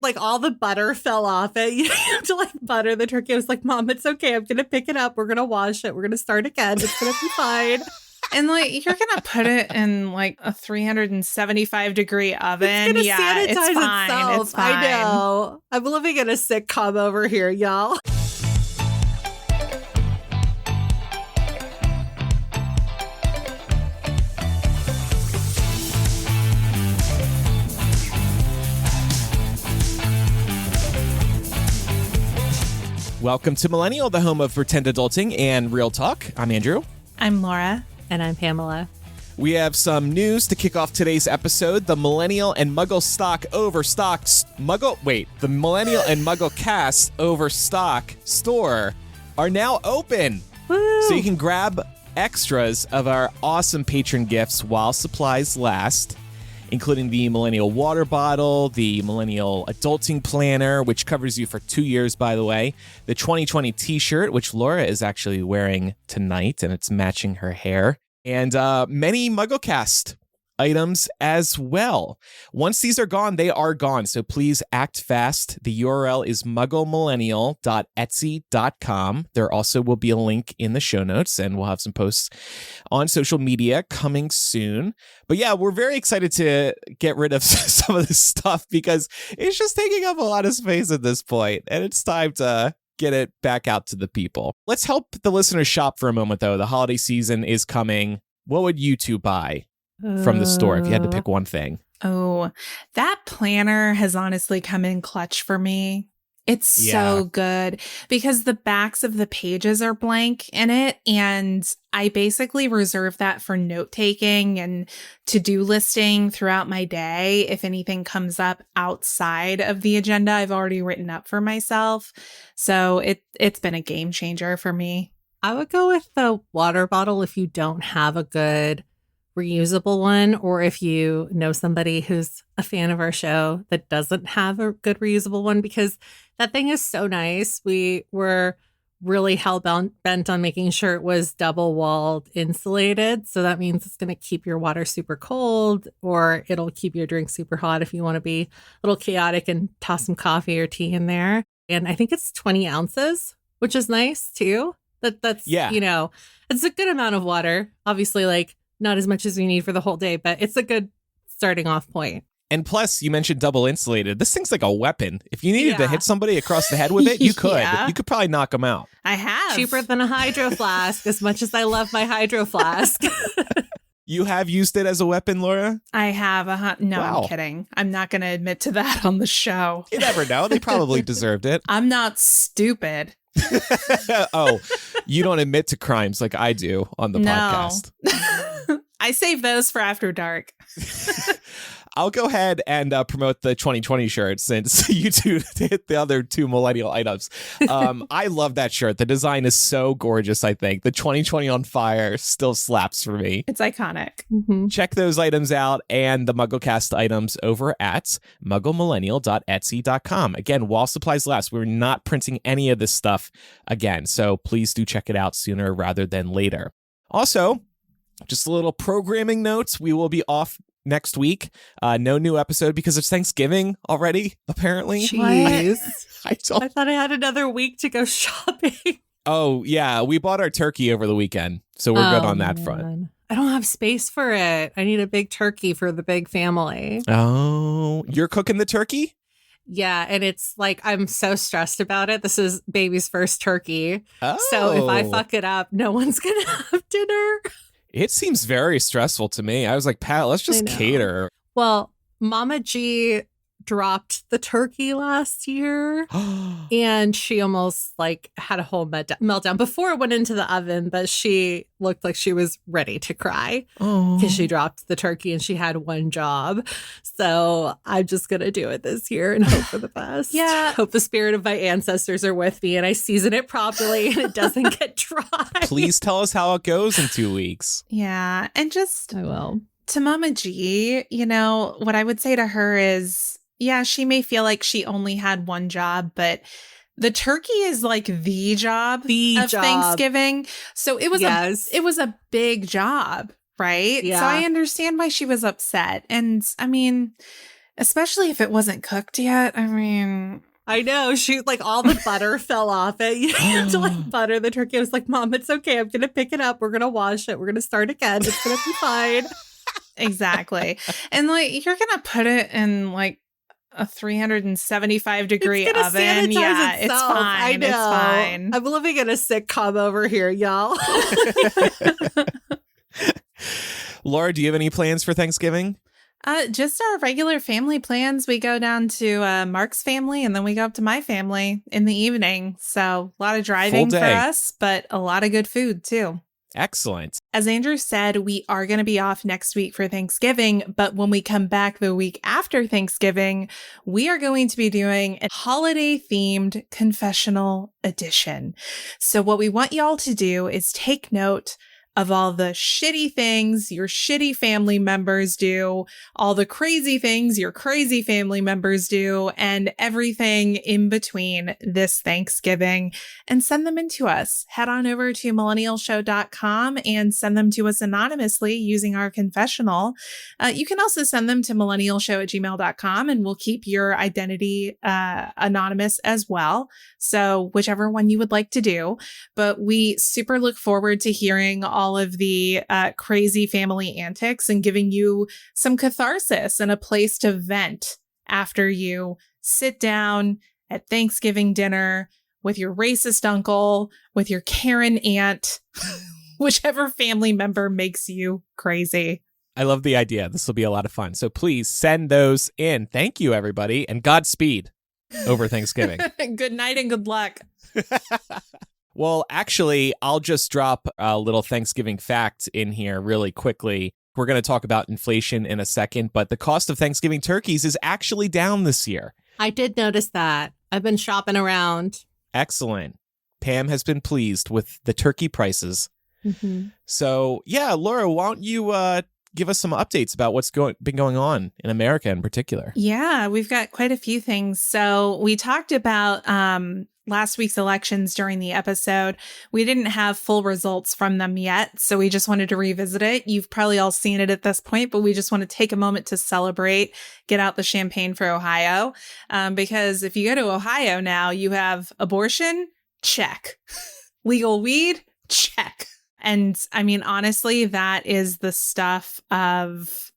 like all the butter fell off it. You have to like butter the turkey. I was like, Mom, it's okay. I'm going to pick it up. We're going to wash it. We're going to start again. It's going to be fine. And like, you're going to put it in like a 375-degree oven. It's yeah, sanitize it's fine. itself. It's fine. I know. I'm living in a sitcom over here, y'all. Welcome to Millennial, the home of pretend adulting and real talk. I'm Andrew. I'm Laura. And I'm Pamela. We have some news to kick off today's episode. The Millennial and Muggle the Millennial and Muggle Cast Overstock store are now open. Woo. So you can grab extras of our awesome patron gifts while supplies last, including the Millennial water bottle, the Millennial adulting planner, which covers you for 2 years, by the way, the 2020 t-shirt, which Laura is actually wearing tonight, and it's matching her hair, and many MuggleCast items as well. Once these are gone, they are gone, so please act fast. The URL is mugglemillennial.etsy.com. There also will be a link in the show notes, and we'll have some posts on social media coming soon. But yeah, we're very excited to get rid of some of this stuff because it's just taking up a lot of space at this point, and it's time to get it back out to the people. Let's help the listeners shop for a moment, though. The holiday season is coming. What would you two buy from the store if you had to pick one thing? Oh, that planner has honestly come in clutch for me. It's so good because the backs of the pages are blank in it. And I basically reserve that for note taking and to-do listing throughout my day. If anything comes up outside of the agenda, I've already written up for myself. So it's been a game changer for me. I would go with the water bottle if you don't have a good reusable one, or if you know somebody who's a fan of our show that doesn't have a good reusable one, because that thing is so nice. We were really bent on making sure it was double walled insulated. So that means it's going to keep your water super cold, or it'll keep your drink super hot if you want to be a little chaotic and toss some coffee or tea in there. And I think it's 20 ounces, which is nice too. That's you know, it's a good amount of water. Obviously, like, not as much as we need for the whole day, but it's a good starting off point. And plus, you mentioned double insulated. This thing's like a weapon. If you needed to hit somebody across the head with it, you could. Yeah. You could probably knock them out. I have. Cheaper than a hydro flask, as much as I love my hydro flask. You have used it as a weapon, Laura? I have. No, Wow. I'm kidding. I'm not going to admit to that on the show. You never know. They probably deserved it. I'm not stupid. Oh, you don't admit to crimes like I do on the podcast. I save those for after dark. I'll go ahead and promote the 2020 shirt since you two hit the other two millennial items. I love that shirt. The design is so gorgeous, I think. The 2020 on fire still slaps for me. It's iconic. Mm-hmm. Check those items out and the MuggleCast items over at mugglemillennial.etsy.com. Again, while supplies last, we're not printing any of this stuff again, so please do check it out sooner rather than later. Also, just a little programming notes. We will be off next week. No new episode because it's Thanksgiving already, apparently. Jeez. I thought I had another week to go shopping. Oh, yeah. We bought our turkey over the weekend, so we're good on that front. I don't have space for it. I need a big turkey for the big family. Oh, you're cooking the turkey? Yeah, and it's like, I'm so stressed about it. This is baby's first turkey. Oh. So if I fuck it up, no one's going to have dinner. It seems very stressful to me. I was like, Pat, let's just cater. Well, Mama G dropped the turkey last year and she almost like had a whole meltdown before it went into the oven, but she looked like she was ready to cry because she dropped the turkey and she had one job. So I'm just going to do it this year and hope for the best. Yeah. Hope the spirit of my ancestors are with me and I season it properly and it doesn't get dry. Please tell us how it goes in 2 weeks. Yeah. And just I will. to Mama G, you know, what I would say to her is, yeah, she may feel like she only had one job, but the turkey is like the job of Thanksgiving. So it was a big job, right? Yeah. So I understand why she was upset. And I mean, Especially if it wasn't cooked yet. I mean, I know. She like all the butter fell off it. You have to like butter the turkey. I was like, Mom, it's okay. I'm going to pick it up. We're going to wash it. We're going to start again. It's going to be fine. Exactly. And like, you're going to put it in like a 375-degree oven. Yeah, itself. It's fine. I know. It's fine. I'm living in a sitcom over here, y'all. Laura, do you have any plans for Thanksgiving? Just our regular family plans. We go down to Mark's family and then we go up to my family in the evening. So a lot of driving for us, but a lot of good food too. Excellent. As Andrew said, we are going to be off next week for Thanksgiving, but when we come back the week after Thanksgiving, we are going to be doing a holiday-themed confessional edition. So what we want y'all to do is take note of all the shitty things your shitty family members do, all the crazy things your crazy family members do, and everything in between this Thanksgiving, and send them in to us. Head on over to millennialshow.com and send them to us anonymously using our confessional. You can also send them to millennialshow@gmail.com and we'll keep your identity anonymous as well. So whichever one you would like to do. But we super look forward to hearing all of the crazy family antics and giving you some catharsis and a place to vent after you sit down at Thanksgiving dinner with your racist uncle, with your Karen aunt, whichever family member makes you crazy. I love the idea. This will be a lot of fun. So please send those in. Thank you, everybody, and Godspeed over Thanksgiving. Good night and good luck. Well, actually, I'll just drop a little Thanksgiving fact in here really quickly. We're going to talk about inflation in a second, but the cost of Thanksgiving turkeys is actually down this year. I did notice that. I've been shopping around. Excellent. Pam has been pleased with the turkey prices. Mm-hmm. So, yeah, Laura, why don't you give us some updates about what's been going on in America in particular? Yeah, we've got quite a few things. So we talked about last week's elections during the episode. We didn't have full results from them yet, so we just wanted to revisit it. You've probably all seen it at this point, but we just want to take a moment to celebrate, get out the champagne for Ohio, because if you go to Ohio now, you have abortion, check. Legal weed, check. And I mean, honestly, that is the stuff of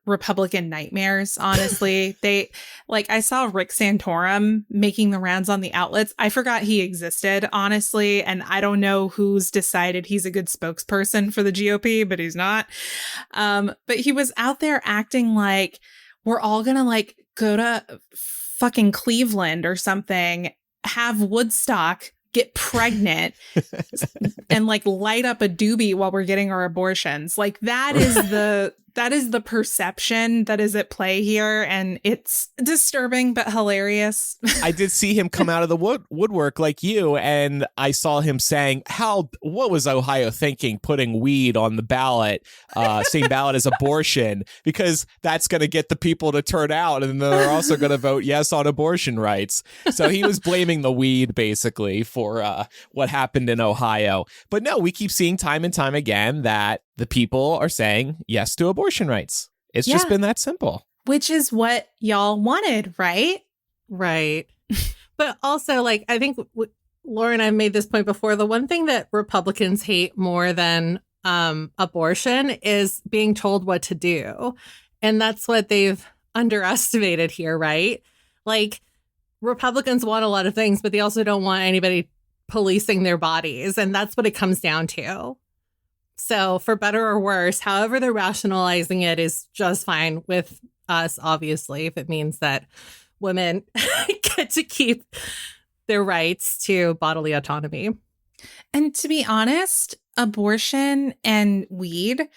Republican nightmares. Honestly, I saw Rick Santorum making the rounds on the outlets. I forgot he existed, honestly. And I don't know who's decided he's a good spokesperson for the GOP, but he's not. But he was out there acting like we're all going to like go to fucking Cleveland or something, have Woodstock, get pregnant and like light up a doobie while we're getting our abortions. Like that is the perception that is at play here, and it's disturbing but hilarious. I did see him come out of the woodwork like you, and I saw him saying, what was Ohio thinking putting weed on the ballot, same ballot as abortion, because that's going to get the people to turn out, and they're also going to vote yes on abortion rights. So he was blaming the weed, basically, for what happened in Ohio. But no, we keep seeing time and time again that the people are saying yes to abortion rights. It's just been that simple. Which is what y'all wanted, right? Right. But also, like, I think Laura and I made this point before. The one thing that Republicans hate more than abortion is being told what to do. And that's what they've underestimated here, right? Like, Republicans want a lot of things, but they also don't want anybody policing their bodies. And that's what it comes down to. So for better or worse, however they're rationalizing it is just fine with us, obviously, if it means that women get to keep their rights to bodily autonomy. And to be honest, abortion and weed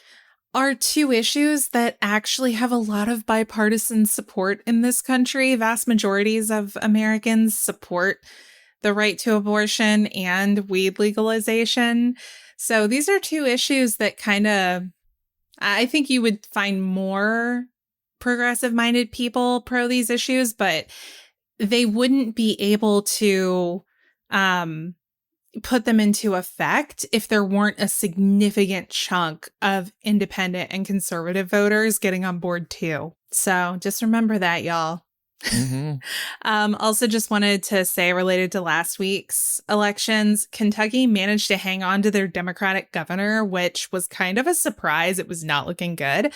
are two issues that actually have a lot of bipartisan support in this country. Vast majorities of Americans support the right to abortion and weed legalization. So these are two issues that I think you would find more progressive-minded people pro these issues, but they wouldn't be able to put them into effect if there weren't a significant chunk of independent and conservative voters getting on board too. So just remember that, y'all. Mm-hmm. Also, just wanted to say, related to last week's elections, Kentucky managed to hang on to their Democratic governor, which was kind of a surprise. It was not looking good.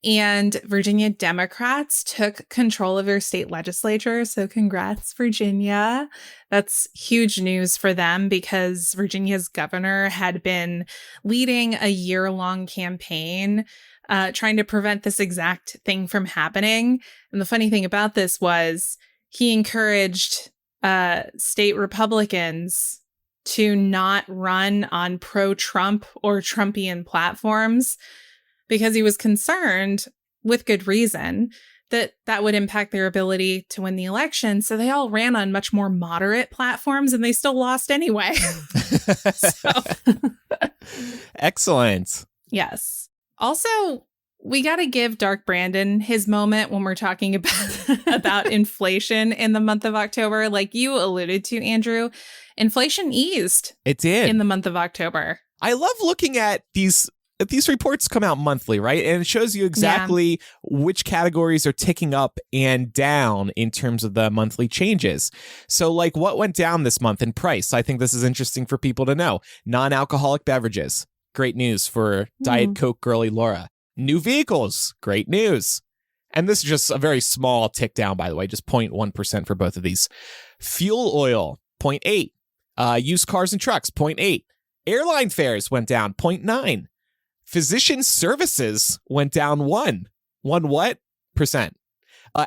And Virginia Democrats took control of their state legislature. So congrats, Virginia. That's huge news for them because Virginia's governor had been leading a year-long campaign trying to prevent this exact thing from happening. And the funny thing about this was he encouraged state Republicans to not run on pro-Trump or Trumpian platforms because he was concerned, with good reason, that that would impact their ability to win the election. So they all ran on much more moderate platforms and they still lost anyway. So. Excellent. Yes. Also, we got to give Dark Brandon his moment when we're talking about inflation in the month of October. Like you alluded to, Andrew, inflation eased. It did. In the month of October. I love looking at these reports come out monthly, right? And it shows you exactly which categories are ticking up and down in terms of the monthly changes. So like what went down this month in price? I think this is interesting for people to know. Non-alcoholic beverages. Great news for Diet Coke girly Laura. New vehicles. Great news. And this is just a very small tick down, by the way, just 0.1% for both of these. Fuel oil, 0.8. Used cars and trucks, 0.8. Airline fares went down, 0.9. Physician services went down 1. 1 what? Percent.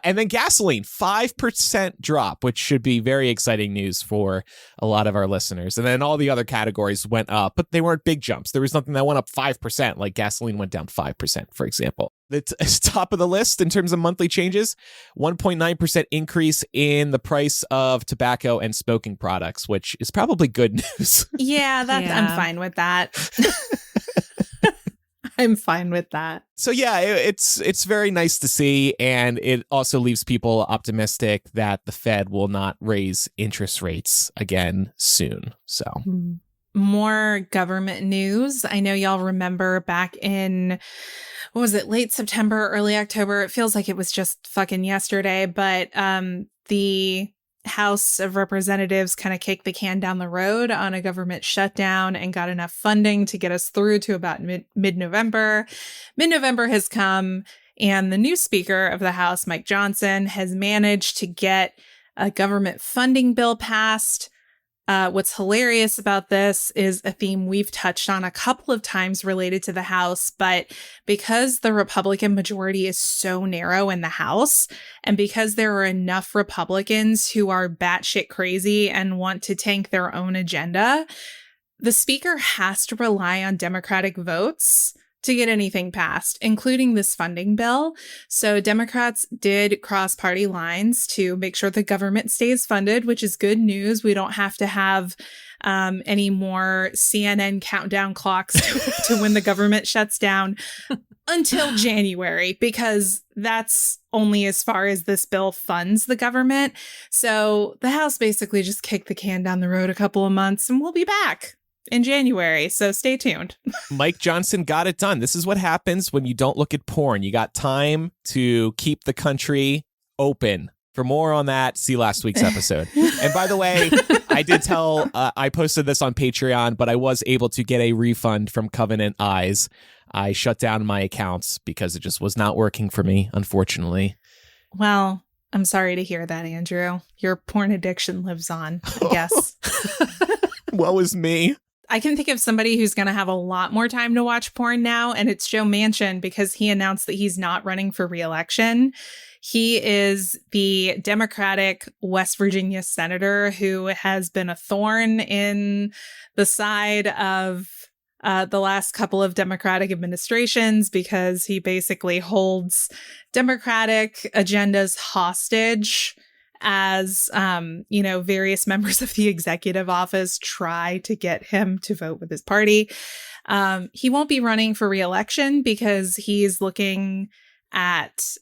And then gasoline, 5% drop, which should be very exciting news for a lot of our listeners. And then all the other categories went up, but they weren't big jumps. There was nothing that went up 5%, like gasoline went down 5%, for example. The top of the list in terms of monthly changes, 1.9% increase in the price of tobacco and smoking products, which is probably good news. Yeah, I'm fine with that. I'm fine with that. So yeah, it's very nice to see, and it also leaves people optimistic that the Fed will not raise interest rates again soon. So more government news. I know y'all remember back in, what was it, late September, early October? It feels like it was just fucking yesterday, but the House of Representatives kind of kicked the can down the road on a government shutdown and got enough funding to get us through to about mid-November. Mid-November has come, and the new Speaker of the House, Mike Johnson, has managed to get a government funding bill passed. What's hilarious about this is a theme we've touched on a couple of times related to the House, but because the Republican majority is so narrow in the House, and because there are enough Republicans who are batshit crazy and want to tank their own agenda, the Speaker has to rely on Democratic votes to get anything passed, including this funding bill. So Democrats did cross party lines to make sure the government stays funded, which is good news. We don't have to have any more CNN countdown clocks to when the government shuts down until January, because that's only as far as this bill funds the government. So the House basically just kicked the can down the road a couple of months and we'll be back in January, so stay tuned. Mike Johnson got it done. This is what happens when you don't look at porn. You got time to keep the country open. For more on that, see last week's episode. And by the way, I did tell, I posted this on Patreon, but I was able to get a refund from Covenant Eyes. I shut down my accounts because it just was not working for me, unfortunately. Well, I'm sorry to hear that, Andrew. Your porn addiction lives on, I guess. Woe is me. I can think of somebody who's going to have a lot more time to watch porn now, and it's Joe Manchin, because he announced that he's not running for re-election. He is the Democratic West Virginia senator who has been a thorn in the side of the last couple of Democratic administrations, because he basically holds Democratic agendas hostage as, various members of the executive office try to get him to vote with his party. He won't be running for re-election because he's looking at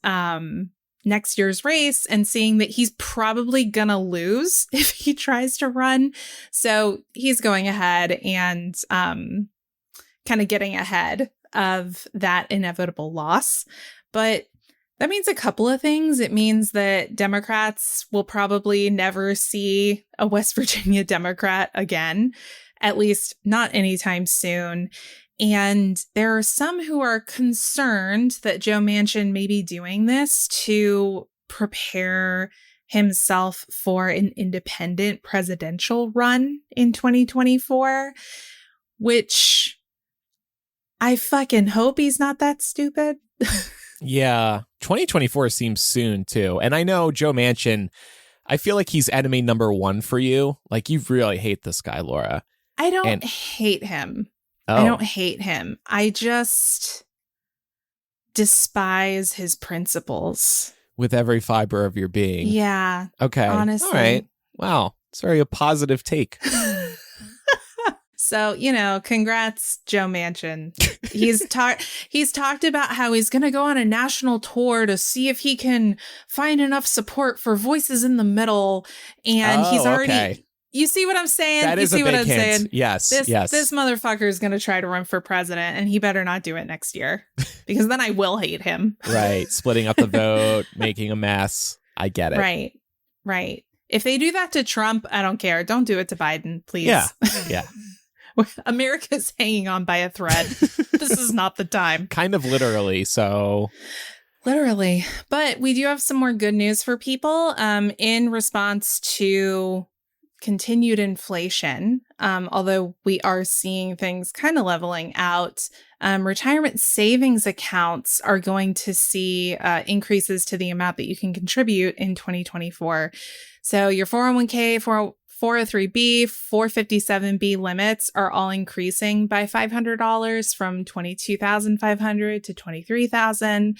next year's race and seeing that he's probably gonna lose if he tries to run. So he's going ahead and kind of getting ahead of that inevitable loss. But That means a couple of things. It means that Democrats will probably never see a West Virginia Democrat again, at least not anytime soon. And there are some who are concerned that Joe Manchin may be doing this to prepare himself for an independent presidential run in 2024, which I fucking hope he's not that stupid. Yeah, 2024 seems soon, too. And I know Joe Manchin, I feel like he's enemy number one for you. Like, you really hate this guy, Laura. I don't hate him. Oh. I don't hate him. I just despise his principles. With every fiber of your being. Yeah. Okay. Honestly. All right. Wow. It's very a positive take. So, congrats, Joe Manchin. He's talked about how he's going to go on a national tour to see if he can find enough support for voices in the middle. And he's already... Okay. You see what I'm saying? That is you see a what big I'm hint. saying? Yes. This motherfucker is going to try to run for president, and he better not do it next year, because then I will hate him. Right. Splitting up the vote, making a mess. I get it. Right. If they do that to Trump, I don't care. Don't do it to Biden, please. Yeah. America's hanging on by a thread. This is not the time. Kind of literally, so... Literally. But we do have some more good news for people in response to continued inflation. Although we are seeing things kind of leveling out, retirement savings accounts are going to see increases to the amount that you can contribute in 2024. So your 401k, 403b, 457b limits are all increasing by $500 from $22,500 to $23,000.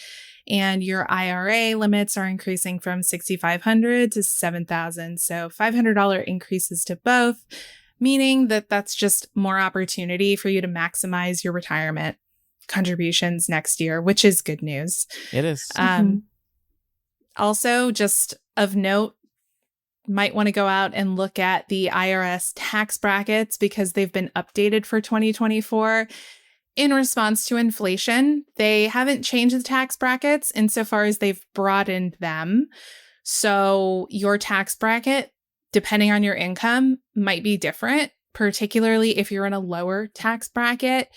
And your IRA limits are increasing from $6,500 to $7,000. So $500 increases to both, meaning that that's just more opportunity for you to maximize your retirement contributions next year, which is good news. It is. Also, just of note, might want to go out and look at the IRS tax brackets because they've been updated for 2024 in response to inflation. They haven't changed the tax brackets insofar as they've broadened them. So your tax bracket, depending on your income, might be different, particularly if you're in a lower tax bracket.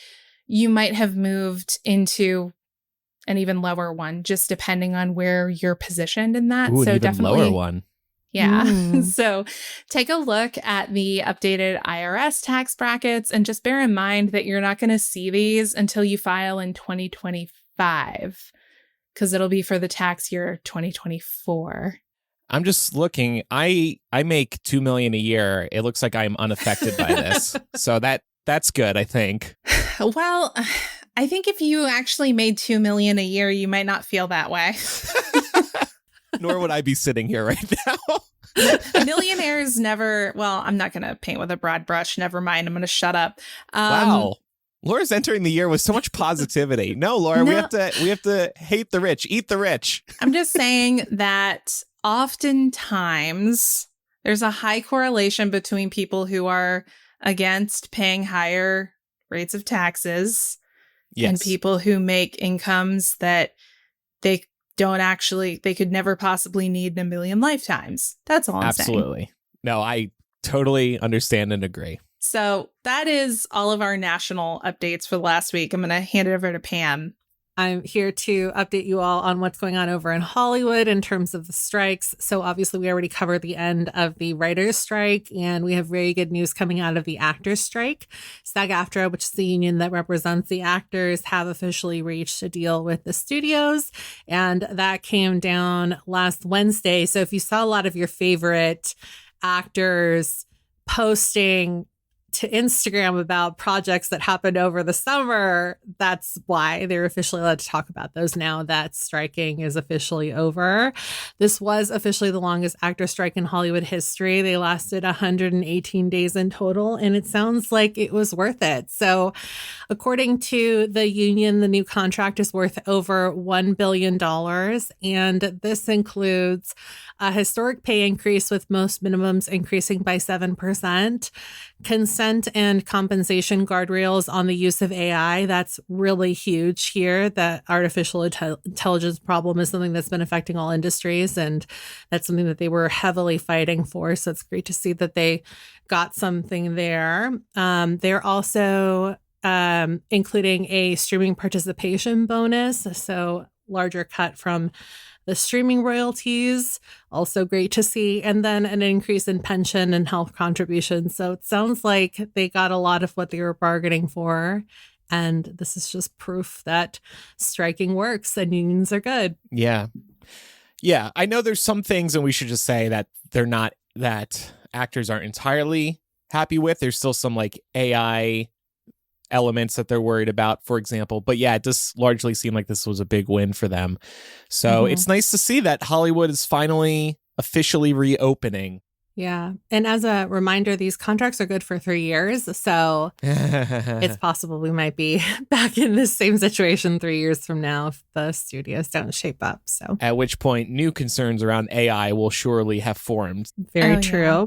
You might have moved into an even lower one, just depending on where you're positioned in that. Ooh, so an even definitely lower one. Yeah. So take a look at the updated IRS tax brackets and just bear in mind that you're not going to see these until you file in 2025 because it'll be for the tax year 2024. I'm just looking. I make $2 million a year. It looks like I'm unaffected by this. So that's good, I think. Well, I think if you actually made $2 million a year, you might not feel that way. Nor would I be sitting here right now. Millionaires never, well, I'm not going to paint with a broad brush. Never mind. I'm going to shut up. Wow. Laura's entering the year with so much positivity. No, Laura, we have to hate the rich, eat the rich. I'm just saying that oftentimes there's a high correlation between people who are against paying higher rates of taxes and people who make incomes that they could never possibly need in a million lifetimes. That's all I'm saying. Absolutely. No, I totally understand and agree. So that is all of our national updates for the last week. I'm going to hand it over to Pam. I'm here to update you all on what's going on over in Hollywood in terms of the strikes. So obviously we already covered the end of the writers' strike, and we have very good news coming out of the actors' strike. SAG-AFTRA, which is the union that represents the actors, have officially reached a deal with the studios, and that came down last Wednesday. So if you saw a lot of your favorite actors posting to Instagram about projects that happened over the summer, that's why they're officially allowed to talk about those now that striking is officially over. This was officially the longest actor strike in Hollywood history. They lasted 118 days in total, and it sounds like it was worth it. So according to the union, the new contract is worth over $1 billion, and this includes a historic pay increase with most minimums increasing by 7%, consent consent and compensation guardrails on the use of AI. That's really huge here. That artificial intelligence problem is something that's been affecting all industries, and that's something that they were heavily fighting for. So it's great to see that they got something there. They're also including a streaming participation bonus, so larger cut from the streaming royalties, also great to see. And then an increase in pension and health contributions. So it sounds like they got a lot of what they were bargaining for. And this is just proof that striking works and unions are good. Yeah. Yeah. I know there's some things, and we should just say that that actors aren't entirely happy with. There's still some like AI elements that they're worried about, for example. But yeah, it does largely seem like this was a big win for them. So it's nice to see that Hollywood is finally officially reopening. Yeah. And as a reminder, these contracts are good for 3 years. So it's possible we might be back in the same situation 3 years from now if the studios don't shape up. So at which point new concerns around AI will surely have formed. Very true. Yeah.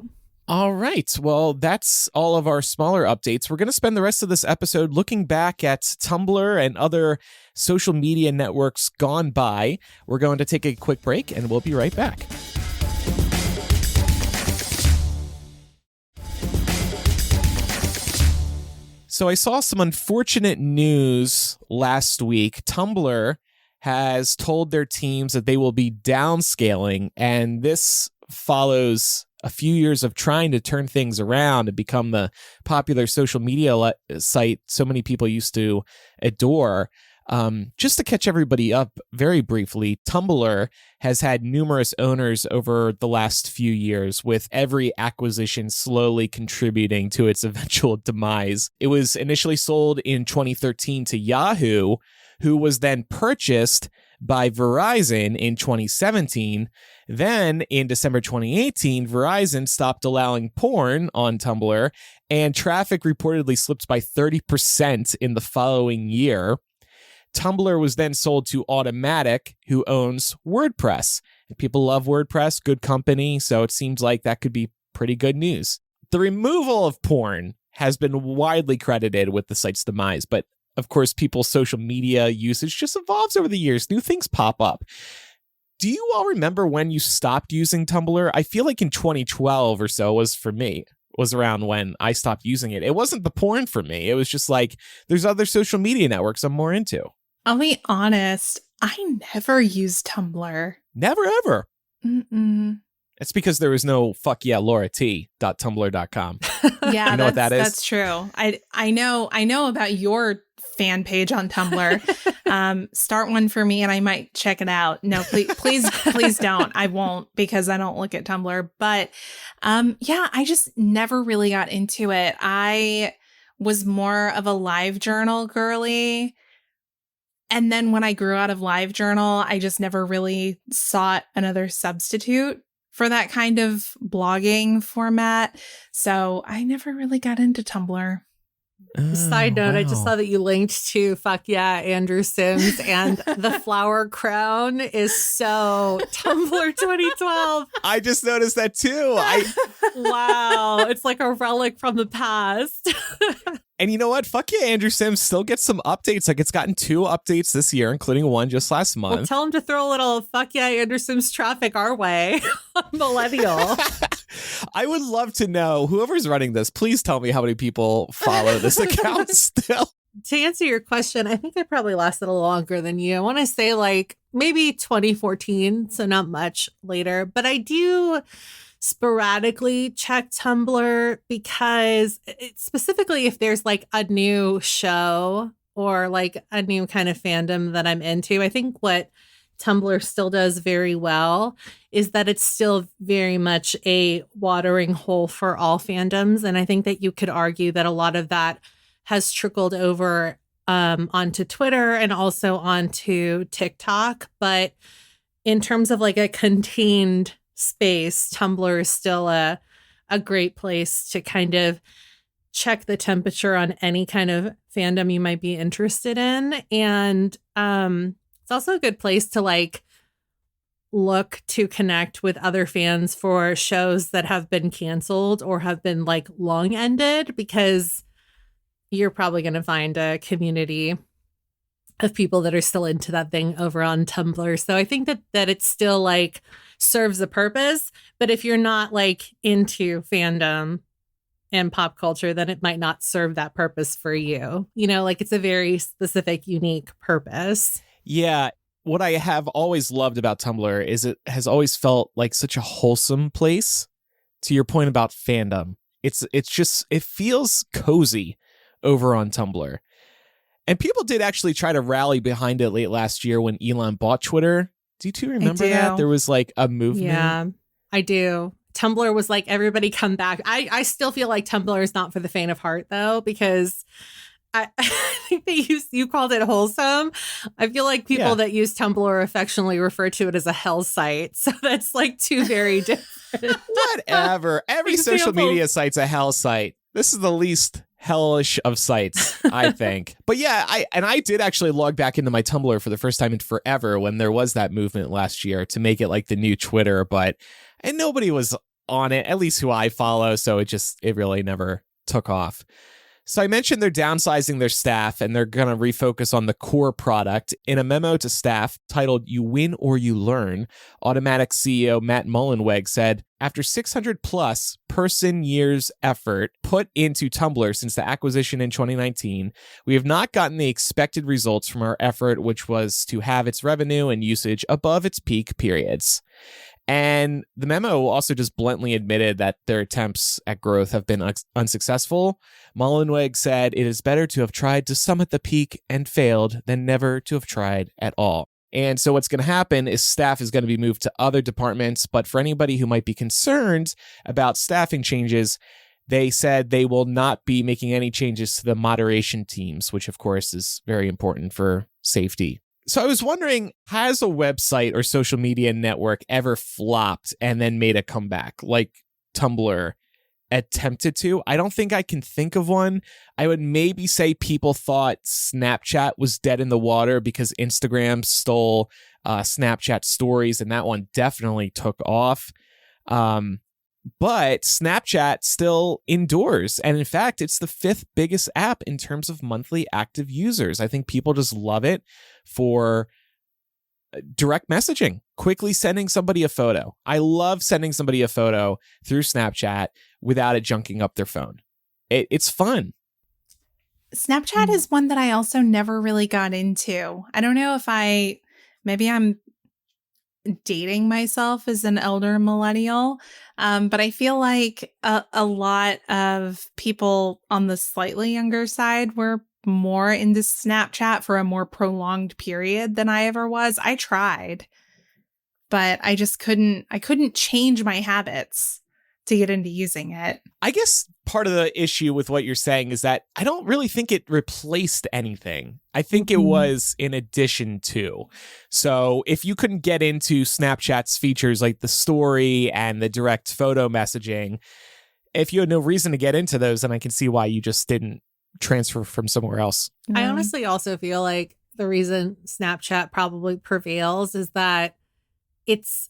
All right. Well, that's all of our smaller updates. We're going to spend the rest of this episode looking back at Tumblr and other social media networks gone by. We're going to take a quick break, and we'll be right back. So I saw some unfortunate news last week. Tumblr has told their teams that they will be downscaling, and this follows a few years of trying to turn things around and become the popular social media site so many people used to adore. Just to catch everybody up very briefly, Tumblr has had numerous owners over the last few years, with every acquisition slowly contributing to its eventual demise. It was initially sold in 2013 to Yahoo, who was then purchased by Verizon in 2017. Then in December 2018, Verizon stopped allowing porn on Tumblr, and traffic reportedly slipped by 30% in the following year. Tumblr was then sold to Automatic, who owns WordPress. And people love WordPress, good company, so it seems like that could be pretty good news. The removal of porn has been widely credited with the site's demise, but of course, people's social media usage just evolves over the years. New things pop up. Do you all remember when you stopped using Tumblr? I feel like in 2012 or so was around when I stopped using it. It wasn't the porn for me. It was just like, there's other social media networks I'm more into. I'll be honest, I never used Tumblr. Never, ever. Mm-mm. It's because there was no fuckyeahLauraT.tumblr.com. Yeah, you know what that is? That's true. I know about your fan page on Tumblr. Start one for me and I might check it out. No, please don't. I won't, because I don't look at Tumblr. But yeah, I just never really got into it. I was more of a Livejournal girly. And then when I grew out of Livejournal, I just never really sought another substitute for that kind of blogging format. So I never really got into Tumblr. Side note, wow. I just saw that you linked to Fuck Yeah, Andrew Sims, and the flower crown is so Tumblr 2012. I just noticed that too. Wow. It's like a relic from the past. And you know what? Fuck Yeah, Andrew Sims still gets some updates. Like, it's gotten 2 updates this year, including one just last month. Well, tell him to throw a little Fuck Yeah, Andrew Sims traffic our way on Millennial. I would love to know, whoever's running this, please tell me how many people follow this account still. To answer your question, I think I probably lasted a little longer than you. I want to say like maybe 2014, so not much later. But I do sporadically check Tumblr because specifically if there's like a new show or like a new kind of fandom that I'm into, I think what Tumblr still does very well is that it's still very much a watering hole for all fandoms. And I think that you could argue that a lot of that has trickled over onto Twitter and also onto TikTok. But in terms of like a contained space, Tumblr is still a great place to kind of check the temperature on any kind of fandom you might be interested in. And it's also a good place to like look to connect with other fans for shows that have been canceled or have been like long ended, because you're probably going to find a community of people that are still into that thing over on Tumblr. So I think that it still like serves a purpose. But if you're not like into fandom and pop culture, then it might not serve that purpose for you. You know, like it's a very specific, unique purpose. Yeah. What I have always loved about Tumblr is it has always felt like such a wholesome place. To your point about fandom, it's just, it feels cozy over on Tumblr. And people did actually try to rally behind it late last year when Elon bought Twitter. Do you two remember that? There was like a movement. Yeah, I do. Tumblr was like, everybody come back. I still feel like Tumblr is not for the faint of heart, though, because I think you called it wholesome. I feel like people that use Tumblr affectionately refer to it as a hell site. So that's like two very different. Whatever. Every social media site's a hell site. This is the least hellish of sites, I think. But yeah, I did actually log back into my Tumblr for the first time in forever when there was that movement last year to make it like the new Twitter, and nobody was on it, at least who I follow, so it really never took off. So I mentioned they're downsizing their staff and they're going to refocus on the core product. In a memo to staff titled "You Win or You Learn," Automatic CEO Matt Mullenweg said, after 600 plus person years effort put into Tumblr since the acquisition in 2019, we have not gotten the expected results from our effort, which was to have its revenue and usage above its peak periods. And the memo also just bluntly admitted that their attempts at growth have been unsuccessful. Mullenweg said, "It is better to have tried to summit the peak and failed than never to have tried at all." And so what's going to happen is staff is going to be moved to other departments. But for anybody who might be concerned about staffing changes, they said they will not be making any changes to the moderation teams, which of course is very important for safety. So I was wondering, has a website or social media network ever flopped and then made a comeback like Tumblr attempted to? I don't think I can think of one. I would maybe say people thought Snapchat was dead in the water because Instagram stole Snapchat stories, and that one definitely took off. But Snapchat still endures. And in fact, it's the 5th biggest app in terms of monthly active users. I think people just love it for direct messaging, quickly sending somebody a photo. I love sending somebody a photo through Snapchat without it junking up their phone. It's fun. Snapchat is one that I also never really got into. I don't know if maybe I'm dating myself as an elder millennial, but I feel like a lot of people on the slightly younger side were more into Snapchat for a more prolonged period than I ever was. I tried, but I couldn't change my habits to get into using it. I guess part of the issue with what you're saying is that I don't really think it replaced anything. I think it was in addition to. So if you couldn't get into Snapchat's features like the story and the direct photo messaging, if you had no reason to get into those, then I can see why you just didn't transfer from somewhere else. I honestly also feel like the reason Snapchat probably prevails is that it's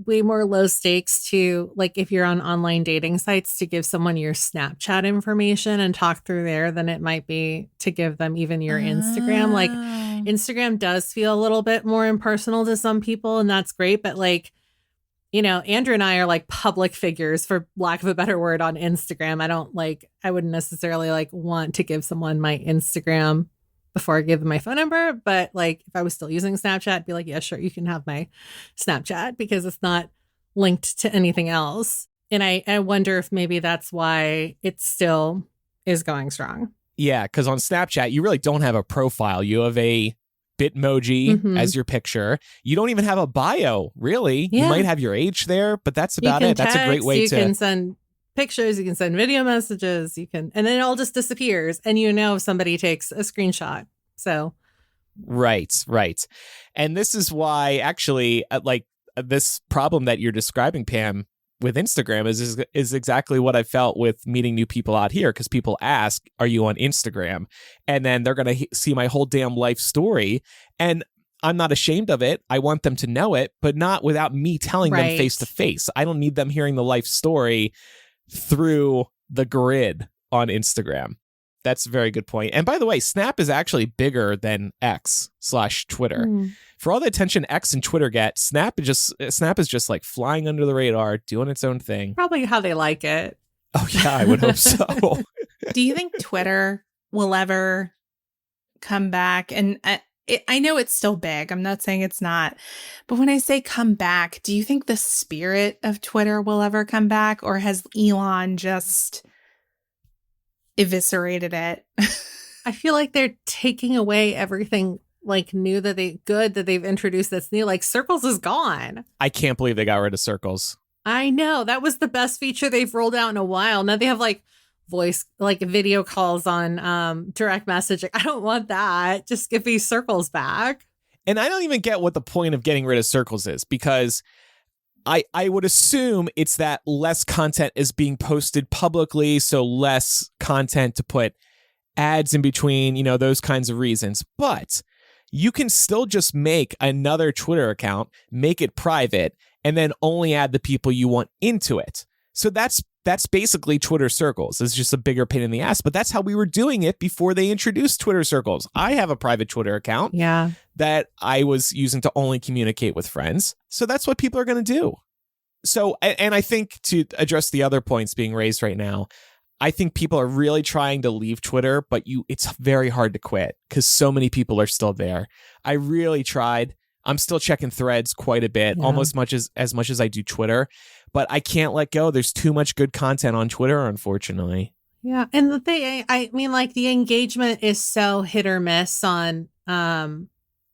way more low stakes to, like, if you're on online dating sites, to give someone your Snapchat information and talk through there than it might be to give them even your Instagram. Like, Instagram does feel a little bit more impersonal to some people, and that's great. But like, you know, Andrew and I are like public figures, for lack of a better word, on Instagram. I wouldn't necessarily like want to give someone my Instagram before I give them my phone number. But like, if I was still using Snapchat, I'd be like, yeah, sure, you can have my Snapchat because it's not linked to anything else. And I wonder if maybe that's why it still is going strong. Yeah, because on Snapchat, you really don't have a profile. You have a Bitmoji as your picture. You don't even have a bio, really. Yeah. You might have your age there, but that's about it. That's a great way to... You can send pictures, you can send video messages, and then it all just disappears. And you know if somebody takes a screenshot. So... Right. And this is why, actually, like, this problem that you're describing, Pam, with Instagram is exactly what I felt with meeting new people out here, because people ask, are you on Instagram? And then they're going to see my whole damn life story. And I'm not ashamed of it. I want them to know it, but not without me telling them face to face. I don't need them hearing the life story through the grid on Instagram. That's a very good point. And by the way, Snap is actually bigger than X/Twitter. For all the attention X and Twitter get, Snap is just like flying under the radar, doing its own thing. Probably how they like it. Oh yeah, I would hope so. Do you think Twitter will ever come back? And I know it's still big. I'm not saying it's not. But when I say come back, do you think the spirit of Twitter will ever come back? Or has Elon just eviscerated it? I feel like they're taking away everything like new that they've introduced that's new. Like Circles is gone. I can't believe they got rid of Circles. I know. That was the best feature they've rolled out in a while. Now they have like voice, like video calls on direct messaging. I don't want that. Just give me Circles back. And I don't even get what the point of getting rid of Circles is, because I would assume it's that less content is being posted publicly, so less content to put ads in between, you know, those kinds of reasons. But you can still just make another Twitter account, make it private, and then only add the people you want into it. So that's basically Twitter Circles. It's just a bigger pain in the ass, but that's how we were doing it before they introduced Twitter Circles. I have a private Twitter account that I was using to only communicate with friends. So that's what people are going to do. So, and I think to address the other points being raised right now, I think people are really trying to leave Twitter, but it's very hard to quit because so many people are still there. I really tried. I'm still checking Threads quite a bit, almost as much as I do Twitter, but I can't let go. There's too much good content on Twitter, unfortunately. Yeah. And the thing, I mean, like the engagement is so hit or miss on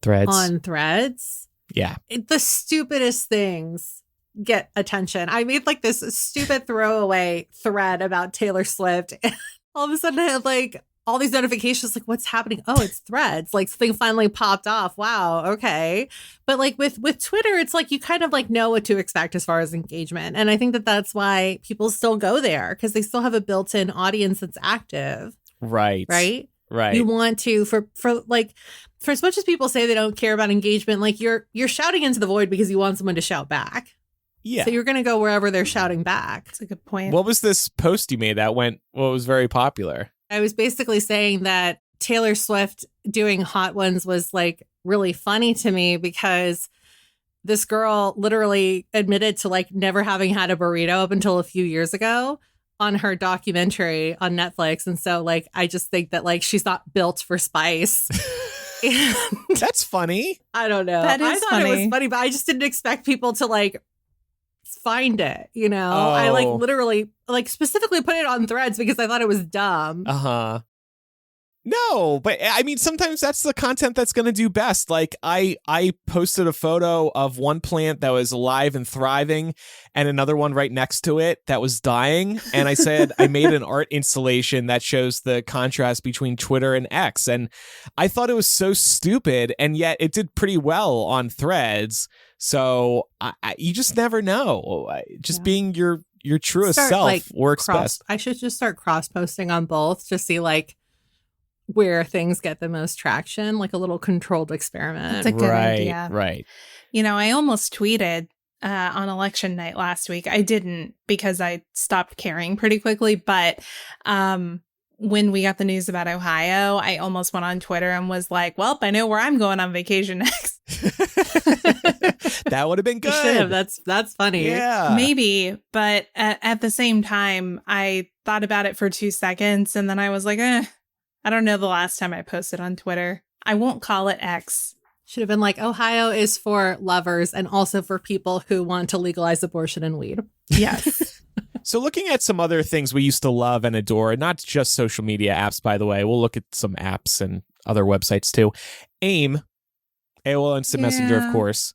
Threads. Yeah. The stupidest things get attention. I made like this stupid throwaway thread about Taylor Swift. And all of a sudden I had like all these notifications, like what's happening? Oh, it's Threads. Like something finally popped off. Wow. Okay. But like with Twitter, it's like you kind of like know what to expect as far as engagement. And I think that that's why people still go there, because they still have a built-in audience that's active. Right. Right. Right. You want to, for as much as people say they don't care about engagement, like you're shouting into the void because you want someone to shout back. Yeah. So you're going to go wherever they're shouting back. That's a good point. What was this post you made that was very popular? I was basically saying that Taylor Swift doing Hot Ones was like really funny to me because this girl literally admitted to like never having had a burrito up until a few years ago on her documentary on Netflix. And so like, I just think that like, she's not built for spice. That's funny. I don't know. That is I thought funny. it was funny, but I just didn't expect people to like find it, you know. Oh. I like literally like specifically put it on Threads because I thought it was dumb. No, but I mean, sometimes that's the content that's going to do best. Like I posted a photo of one plant that was alive and thriving and another one right next to it that was dying. And I said, I made an art installation that shows the contrast between Twitter and X. And I thought it was so stupid. And yet it did pretty well on Threads. So you just never know. Just being your truest self like, works best. I should just start cross posting on both to see like where things get the most traction, like a little controlled experiment. That's a good idea. Right. You know, I almost tweeted on election night last week. I didn't because I stopped caring pretty quickly. But when we got the news about Ohio, I almost went on Twitter and was like, well, I know where I'm going on vacation next. That would have been good. You should have. That's funny. Yeah. Maybe. But at the same time, I thought about it for 2 seconds and then I was like, I don't know the last time I posted on Twitter. I won't call it X. Should have been like, Ohio is for lovers and also for people who want to legalize abortion and weed. Yes. So looking at some other things we used to love and adore, not just social media apps, by the way, we'll look at some apps and other websites too. AIM, AOL Instant Messenger, of course.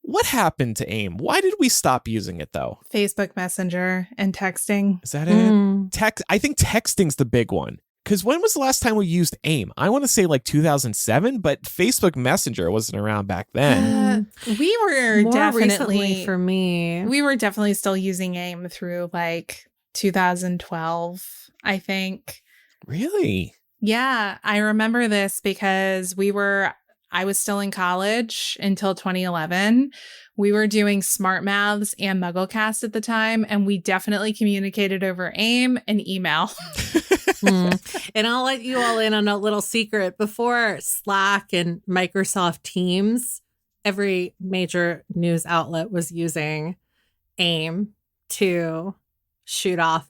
What happened to AIM? Why did we stop using it, though? Facebook Messenger and texting. Is that it? I think texting's the big one. Because when was the last time we used AIM? I want to say like 2007, but Facebook Messenger wasn't around back then. We were More definitely, recently for me. we were definitely still using AIM through like 2012, I think. Really? Yeah, I remember this because I was still in college until 2011. We were doing Smart Mouths and MuggleCast at the time, and we definitely communicated over AIM and email. And I'll let you all in on a little secret. Before Slack and Microsoft Teams, every major news outlet was using AIM to shoot off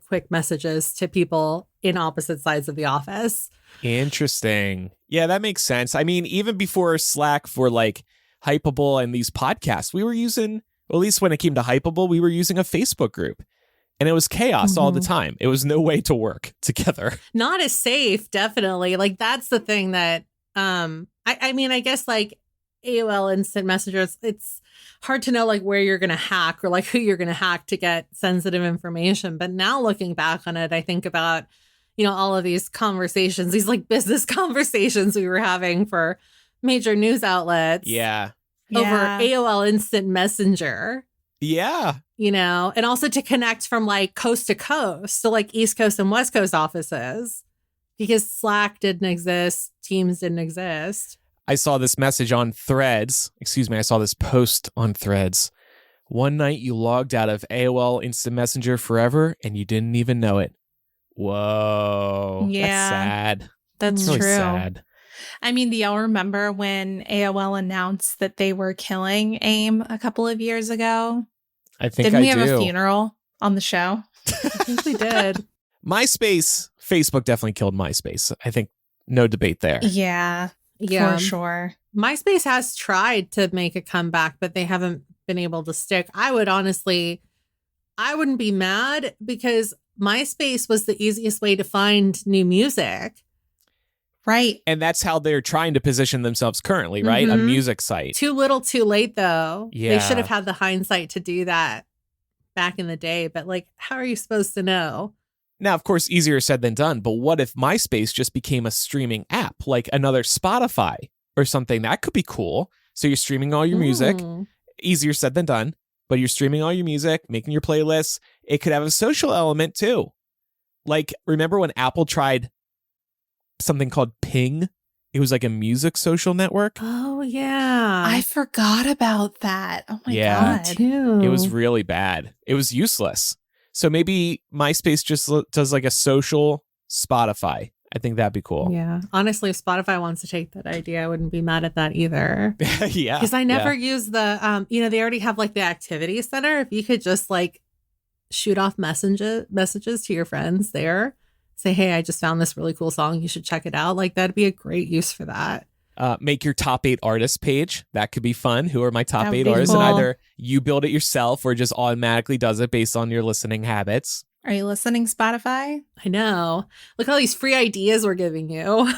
quick messages to people in opposite sides of the office. Interesting. Yeah, that makes sense. I mean, even before Slack for like Hypable and these podcasts, we were using, or at least when it came to Hypable, we were using a Facebook group. And it was chaos all the time. It was no way to work together. Not as safe, definitely. Like, that's the thing that, I mean, I guess like AOL Instant Messenger, it's hard to know like where you're going to hack or like who you're going to hack to get sensitive information. But now looking back on it, I think about, you know, all of these conversations, these like business conversations we were having for major news outlets. Yeah. Over AOL Instant Messenger. Yeah. You know, and also to connect from like coast to coast. So like East Coast and West Coast offices, because Slack didn't exist. Teams didn't exist. I saw this message on Threads. I saw this post on Threads. One night you logged out of AOL Instant Messenger forever and you didn't even know it. Whoa. Yeah. That's sad. That's really true. Sad. I mean, do y'all remember when AOL announced that they were killing AIM a couple of years ago? I think Didn't we have do. a funeral on the show? I think we did. MySpace, Facebook definitely killed MySpace. I think no debate there. Yeah, for sure. MySpace has tried to make a comeback, but they haven't been able to stick. I wouldn't be mad because MySpace was the easiest way to find new music. Right. And that's how they're trying to position themselves currently, right? A music site. Too little, too late, though. Yeah. They should have had the hindsight to do that back in the day. But like, how are you supposed to know? Now, of course, easier said than done. But what if MySpace just became a streaming app, like another Spotify or something? That could be cool. So you're streaming all your music. Easier said than done. But you're streaming all your music, making your playlists. It could have a social element, too. Like, remember when Apple tried something called Ping? It was like a music social network. Oh, yeah. I forgot about that. Oh, my God. Me too. It was really bad. It was useless. So maybe MySpace just does like a social Spotify. I think that'd be cool. Yeah. Honestly, if Spotify wants to take that idea, I wouldn't be mad at that either. Yeah. Because I never use the, they already have like the activity center. If you could just like shoot off messages to your friends there. Say, hey, I just found this really cool song. You should check it out. Like, that'd be a great use for that. Make your top 8 artists page. That could be fun. Who are my top That would 8 be artists? cool. And either you build it yourself or just automatically does it based on your listening habits. Are you listening, Spotify? I know. Look at all these free ideas we're giving you.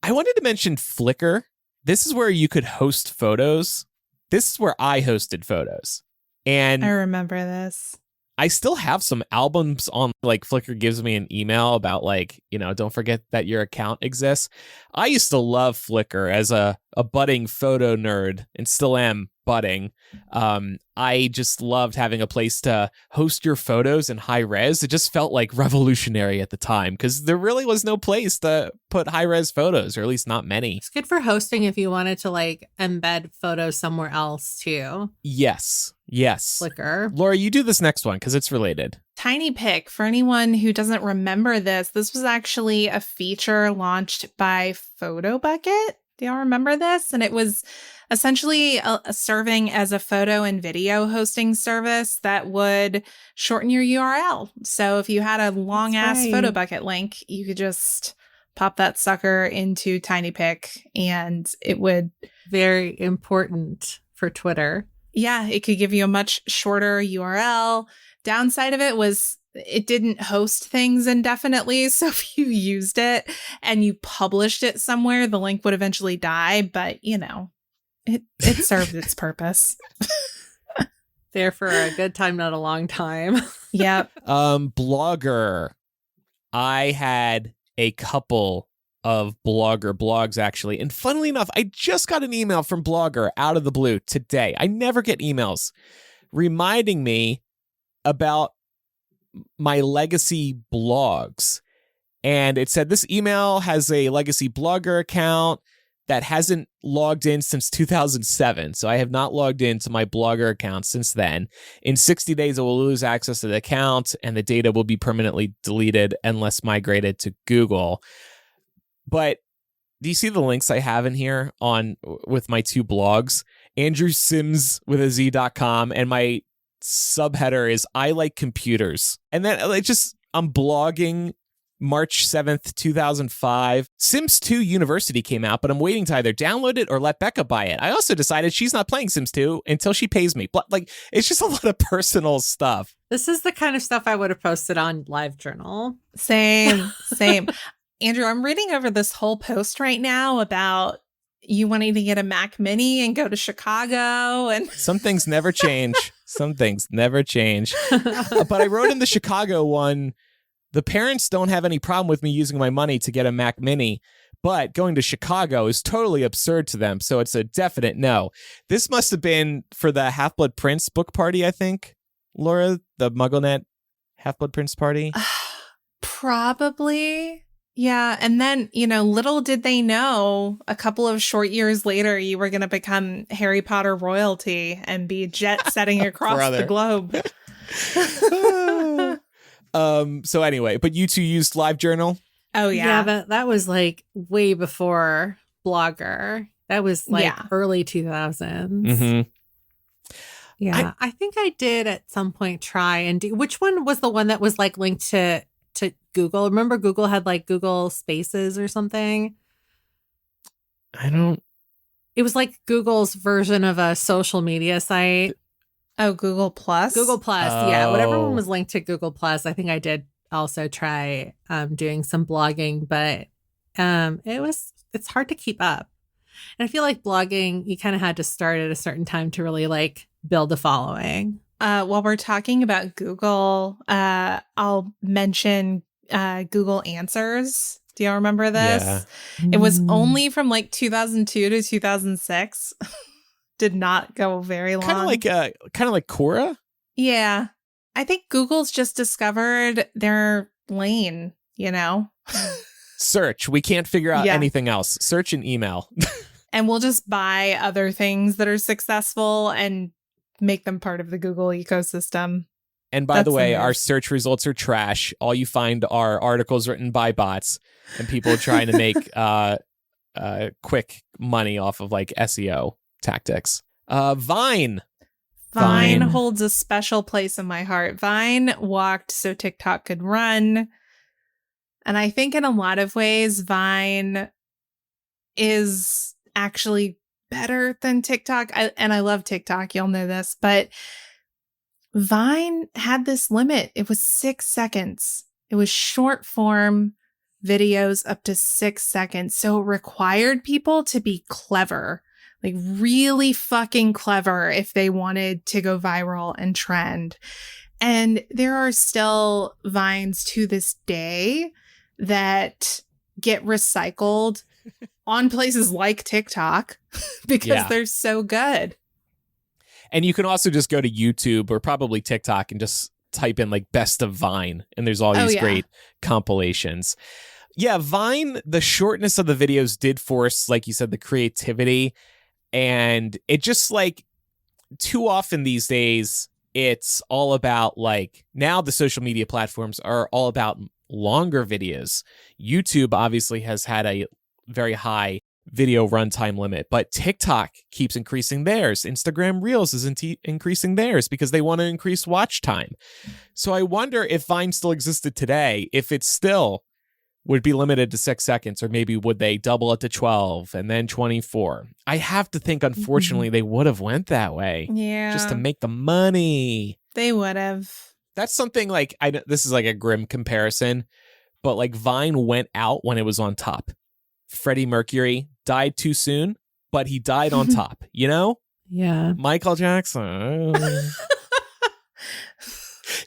I wanted to mention Flickr. This is where you could host photos. This is where I hosted photos. And I remember this. I still have some albums on, like, Flickr gives me an email about, like, don't forget that your account exists. I used to love Flickr as a budding photo nerd, and still am budding. I just loved having a place to host your photos in high res. It just felt like revolutionary at the time because there really was no place to put high res photos, or at least not many. It's good for hosting if you wanted to like embed photos somewhere else too. Yes. Flickr. Laura, you do this next one because it's related. Tiny Pic, for anyone who doesn't remember this was actually a feature launched by PhotoBucket. Do y'all remember this? And it was essentially serving as a photo and video hosting service that would shorten your URL. So if you had a long ass PhotoBucket link, you could just pop that sucker into Tiny Pic and it would. Very important for Twitter. Yeah, it could give you a much shorter URL. Downside of it was it didn't host things indefinitely. So if you used it and you published it somewhere, the link would eventually die. But, it served its purpose. There for a good time, not a long time. Yep. Blogger. I had a couple of Blogger blogs, actually. And funnily enough, I just got an email from Blogger out of the blue today. I never get emails reminding me about my legacy blogs. And it said, this email has a legacy Blogger account that hasn't logged in since 2007. So I have not logged into my Blogger account since then. In 60 days, I will lose access to the account and the data will be permanently deleted unless migrated to Google. But do you see the links I have in here with my two blogs? Andrew Sims with a Z.com, and my subheader is I like computers. And then I'm blogging March 7th, 2005. Sims 2 University came out, but I'm waiting to either download it or let Becca buy it. I also decided she's not playing Sims 2 until she pays me. But it's just a lot of personal stuff. This is the kind of stuff I would have posted on Livejournal. Same. Andrew, I'm reading over this whole post right now about you wanting to get a Mac Mini and go to Chicago. And some things never change. Some things never change. But I wrote in the Chicago one, the parents don't have any problem with me using my money to get a Mac Mini, but going to Chicago is totally absurd to them, so it's a definite no. This must have been for the Half-Blood Prince book party, I think, Laura, the MuggleNet Half-Blood Prince party? Probably. Yeah, and then, little did they know, a couple of short years later, you were going to become Harry Potter royalty and be jet-setting across the globe. So anyway, but you two used Livejournal? Oh, yeah. Yeah, but that was way before Blogger. That was early 2000s. Mm-hmm. Yeah, I think I did at some point try and do. Which one was the one that was linked to Google? Remember Google had Google Spaces or something? It was Google's version of a social media site. Oh, Google Plus? Google Plus, yeah. Whatever one was linked to Google Plus. I think I did also try doing some blogging, but it's hard to keep up. And I feel like blogging, you kind of had to start at a certain time to really build a following. While we're talking about Google, I'll mention Google Answers. Do y'all remember this? Yeah. It was only from 2002 to 2006. Did not go very long. Kind of like Quora? Yeah. I think Google's just discovered their lane, Search. We can't figure out anything else. Search and email. And we'll just buy other things that are successful and make them part of the Google ecosystem. And by the way, our search results are trash. All you find are articles written by bots and people trying to make quick money off of SEO tactics. Vine holds a special place in my heart. Vine walked so TikTok could run. And I think in a lot of ways, Vine is actually better than TikTok. I love TikTok. Y'all know this. But Vine had this limit. It was 6 seconds. It was short form videos up to 6 seconds. So it required people to be clever. Really fucking clever if they wanted to go viral and trend. And there are still Vines to this day that get recycled on places like TikTok because they're so good. And you can also just go to YouTube or probably TikTok and just type in best of Vine. And there's all these great compilations. Yeah, Vine, the shortness of the videos did force, like you said, the creativity. And it just too often these days, it's all about now the social media platforms are all about longer videos. YouTube obviously has had a very high video runtime limit, but TikTok keeps increasing theirs. Instagram Reels is increasing theirs because they want to increase watch time. So I wonder if Vine still existed today, if it still would be limited to 6 seconds, or maybe would they double it to 12 and then 24? I have to think, unfortunately, they would have went that way. Yeah. Just to make the money. They would have. That's something this is a grim comparison, but Vine went out when it was on top. Freddie Mercury died too soon, but he died on top, Yeah. Michael Jackson.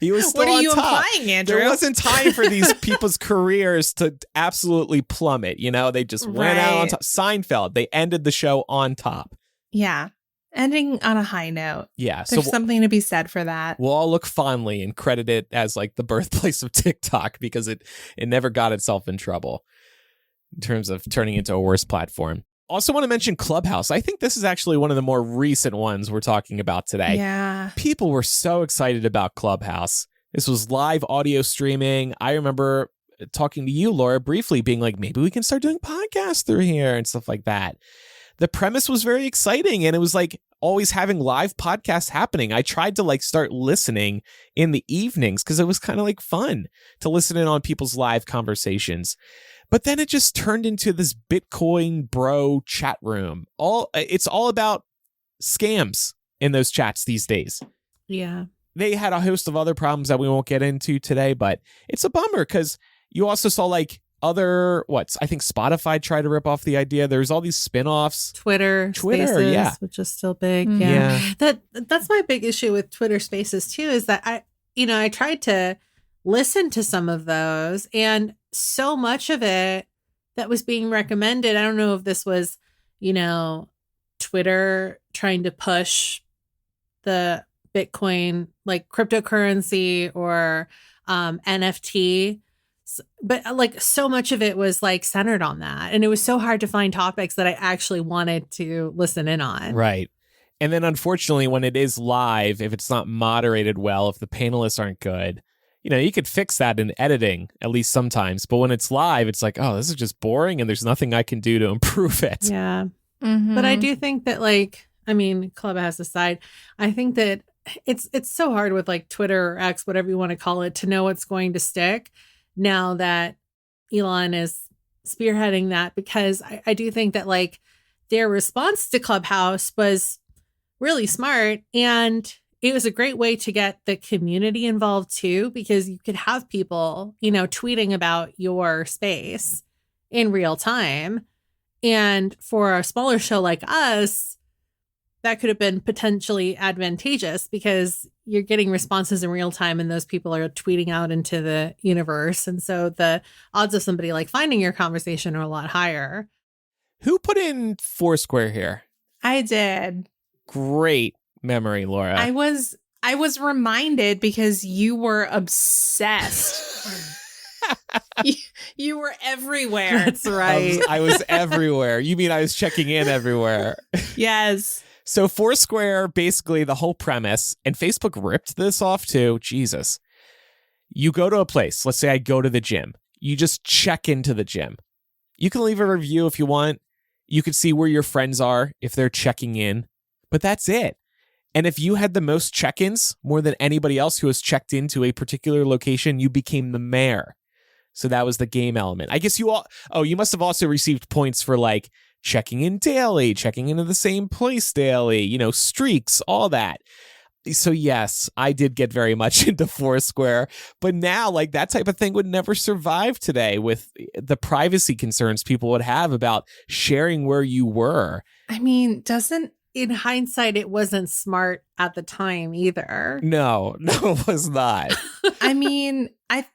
He was still on top. What are you implying, Andrew? There wasn't time for these people's careers to absolutely plummet. They just went out on top. Seinfeld, they ended the show on top. Yeah. Ending on a high note. Yeah. There's something to be said for that. We'll all look fondly and credit it as the birthplace of TikTok because it never got itself in trouble in terms of turning into a worse platform. Also want to mention Clubhouse. I think this is actually one of the more recent ones we're talking about today. Yeah. People were so excited about Clubhouse. This was live audio streaming. I remember talking to you, Laura, briefly being like, maybe we can start doing podcasts through here and stuff like that. The premise was very exciting, and it was like always having live podcasts happening. I tried to like start listening in the evenings because it was kind of like fun to listen in on people's live conversations. But then it just turned into this Bitcoin bro chat room. It's all about scams in those chats these days. Yeah. They had a host of other problems that we won't get into today, but it's a bummer because you also saw like I think Spotify tried to rip off the idea. There's all these spin-offs. Twitter Spaces, yeah. which is still big. Mm. Yeah. That's my big issue with Twitter Spaces too, is that I tried to listen to some of those, and so much of it that was being recommended, I don't know if this was, Twitter trying to push the Bitcoin, like cryptocurrency or NFT. But like so much of it was like centered on that. And it was so hard to find topics that I actually wanted to listen in on. Right. And then unfortunately, when it is live, if it's not moderated well, if the panelists aren't good, you could fix that in editing, at least sometimes. But when it's live, it's like, oh, this is just boring and there's nothing I can do to improve it. Yeah. Mm-hmm. But I do think that Clubhouse aside, I think that it's so hard with like Twitter or X, whatever you want to call it, to know what's going to stick now that Elon is spearheading that, because I do think that like their response to Clubhouse was really smart, and it was a great way to get the community involved too, because you could have people, tweeting about your space in real time. And for a smaller show like us, that could have been potentially advantageous because you're getting responses in real time and those people are tweeting out into the universe. And so the odds of somebody like finding your conversation are a lot higher. Who put in Foursquare here? I did. Great memory, Laura. I was reminded because you were obsessed. You were everywhere. That's right. I was everywhere. You mean I was checking in everywhere? Yes. So Foursquare, basically the whole premise, and Facebook ripped this off too. Jesus. You go to a place. Let's say I go to the gym. You just check into the gym. You can leave a review if you want. You can see where your friends are if they're checking in. But that's it. And if you had the most check-ins, more than anybody else who has checked into a particular location, you became the mayor. So that was the game element. I guess you must have also received points for like checking in daily, checking into the same place daily, streaks, all that. So yes, I did get very much into Foursquare, but now like that type of thing would never survive today with the privacy concerns people would have about sharing where you were. I mean, in hindsight, it wasn't smart at the time either. No, it was not. I mean,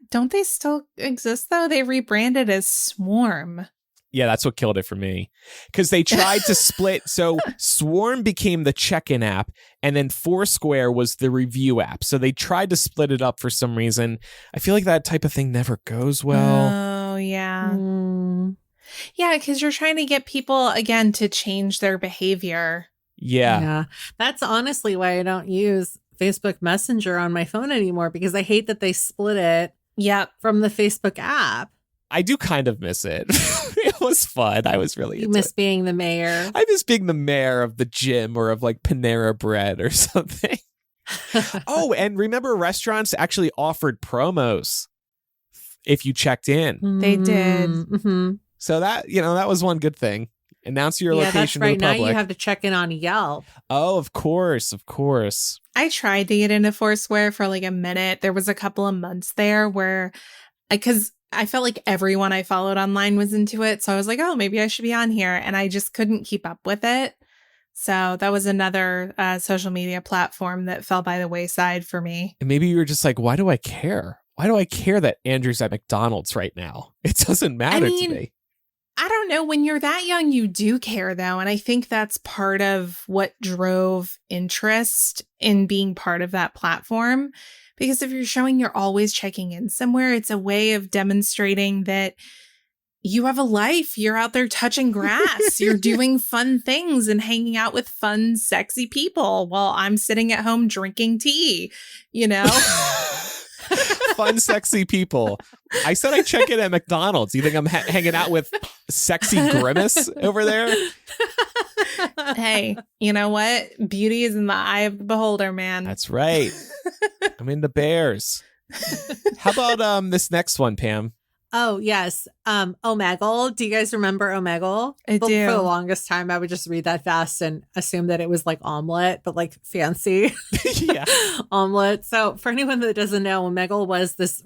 don't they still exist though? They rebranded as Swarm. Yeah, that's what killed it for me. Because they tried to split. So Swarm became the check-in app, and then Foursquare was the review app. So they tried to split it up for some reason. I feel like that type of thing never goes well. Oh, yeah. Yeah, because you're trying to get people, again, to change their behavior. Yeah. That's honestly why I don't use Facebook Messenger on my phone anymore, because I hate that they split it from the Facebook app. I do kind of miss it. It was fun. I was really You miss being the mayor. I miss being the mayor of the gym or of like Panera Bread or something. Oh, and remember restaurants actually offered promos if you checked in. They did. Mm-hmm. So that was one good thing. Announce your location that's right. to the public. Now you have to check in on Yelp. Oh, of course. I tried to get into Foursquare for like a minute. There was a couple of months there where, because I felt like everyone I followed online was into it. So I was like, oh, maybe I should be on here. And I just couldn't keep up with it. So that was another social media platform that fell by the wayside for me. And maybe you were just like, why do I care? Why do I care that Andrew's at McDonald's right now? It doesn't matter to me. I don't know. When you're that young, you do care, though. And I think that's part of what drove interest in being part of that platform. Because if you're showing you're always checking in somewhere, it's a way of demonstrating that you have a life. You're out there touching grass. You're doing fun things and hanging out with fun, sexy people while I'm sitting at home drinking tea, you know? Fun, sexy people. I said I check in at McDonald's. You think I'm hanging out with sexy Grimace over there? Hey, you know what? Beauty is in the eye of the beholder, man. That's right. I'm into bears. How about this next one, Pam? Oh, yes. Omegle. Do you guys remember Omegle? I do. For the longest time, I would just read that fast and assume that it was like omelet, but like fancy Yeah. omelet. So for anyone that doesn't know, Omegle was this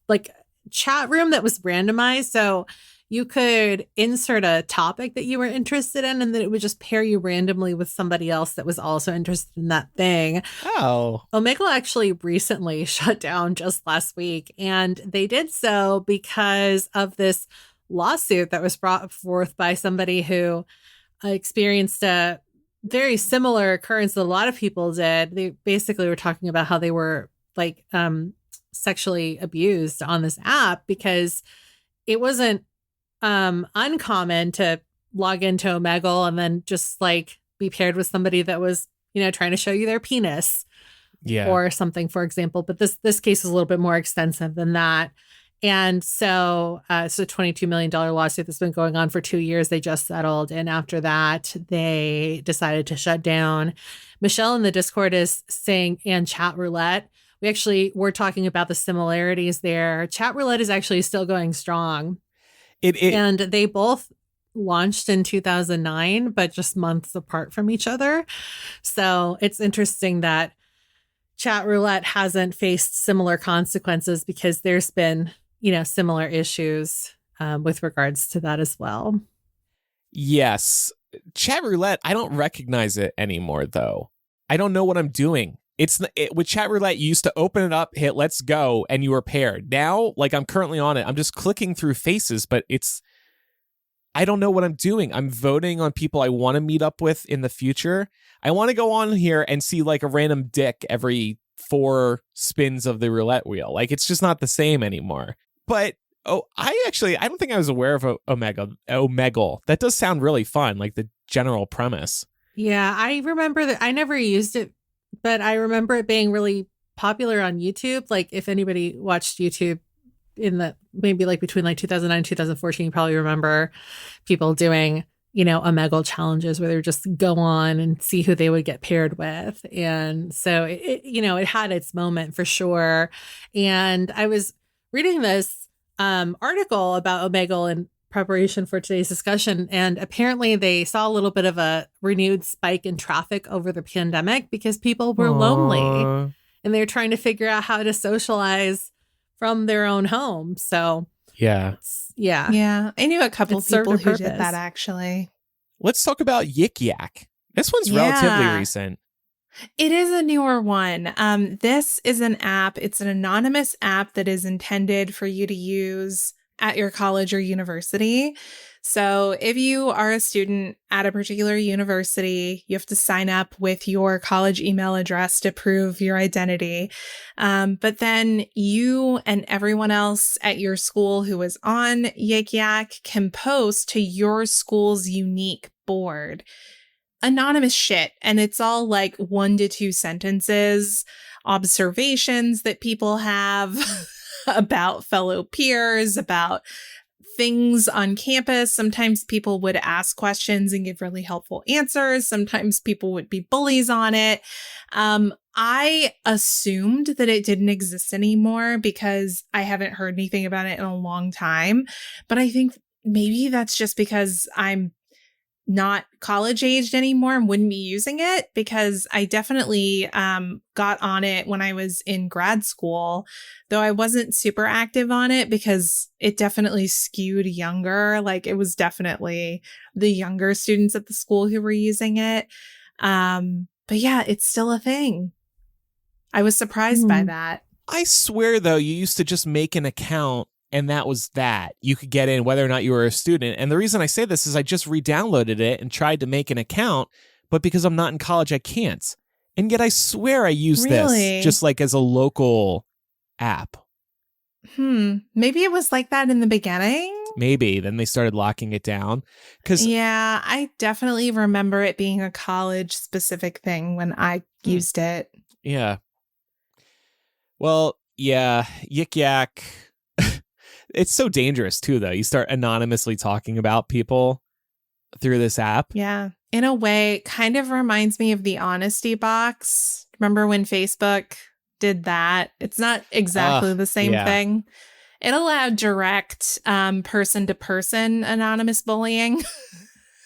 like chat room that was randomized. So you could insert a topic that you were interested in, and then it would just pair you randomly with somebody else that was also interested in that thing. Oh. Omegle actually recently shut down just last week, and they did so because of this lawsuit that was brought forth by somebody who experienced a very similar occurrence that a lot of people did. They basically were talking about how they were like sexually abused on this app because it wasn't uncommon to log into Omegle and then just like be paired with somebody that was, you know, trying to show you their penis or something, for example. But this case is a little bit more extensive than that. And so it's a $22 million lawsuit that's been going on for 2 years. They just settled. And after that, they decided to shut down. Michelle in the Discord is saying, and chat roulette. We actually were talking about the similarities there. Chat roulette is actually still going strong. And they both launched in 2009, but just months apart from each other. So it's interesting that chat roulette hasn't faced similar consequences because there's been, you know, similar issues with regards to that as well. Yes. Chat roulette, I don't recognize it anymore, though. I don't know what I'm doing. With chat roulette, you used to open it up, hit let's go, and you were paired. Now, like I'm currently on it, I'm just clicking through faces, but I don't know what I'm doing. I'm voting on people I want to meet up with in the future. I want to go on here and see like a random dick every 4 spins of the roulette wheel. Like it's just not the same anymore. But I don't think I was aware of Omegle. That does sound really fun, like the general premise. Yeah, I remember that. I never used it, but I remember it being really popular on YouTube. Like if anybody watched YouTube in the maybe like between like 2009 and 2014, you probably remember people doing, you know, Omegle challenges where they would just go on and see who they would get paired with. And so it you know, it had its moment for sure. And I was reading this article about Omegle in preparation for today's discussion, and apparently they saw a little bit of a renewed spike in traffic over the pandemic because people were lonely and they're trying to figure out how to socialize from their own home. So yeah. I knew a couple people who did that actually. Let's talk about Yik Yak. This one's relatively recent. It is a newer one. This is an app. It's an anonymous app that is intended for you to use at your college or university. So if you are a student at a particular university, you have to sign up with your college email address to prove your identity. But then you and everyone else at your school who is on Yik Yak can post to your school's unique board. Anonymous shit. And it's all like 1 to 2 sentences, observations that people have about fellow peers, about things on campus. Sometimes people would ask questions and give really helpful answers. Sometimes people would be bullies on it. I assumed that it didn't exist anymore because I haven't heard anything about it in a long time. But I think maybe that's just because I'm not college aged anymore and wouldn't be using it, because I definitely got on it when I was in grad school, though I wasn't super active on it because it definitely skewed younger. Like it was definitely the younger students at the school who were using it. But yeah, it's still a thing. I was surprised by that. I swear, though, you used to just make an account and that was that. You could get in whether or not you were a student. And the reason I say this is I just re-downloaded it and tried to make an account, but because I'm not in college, I can't. And yet I swear I used this just like as a local app. Maybe it was like that in the beginning. Maybe. Then they started locking it down. Yeah, I definitely remember it being a college specific thing when I used it. Yeah. Well, yeah, Yik Yak. It's so dangerous too, though. You start anonymously talking about people through this app. Yeah. In a way, it kind of reminds me of the honesty box. Remember when Facebook did that? It's not exactly the same thing. It allowed direct person-to-person anonymous bullying.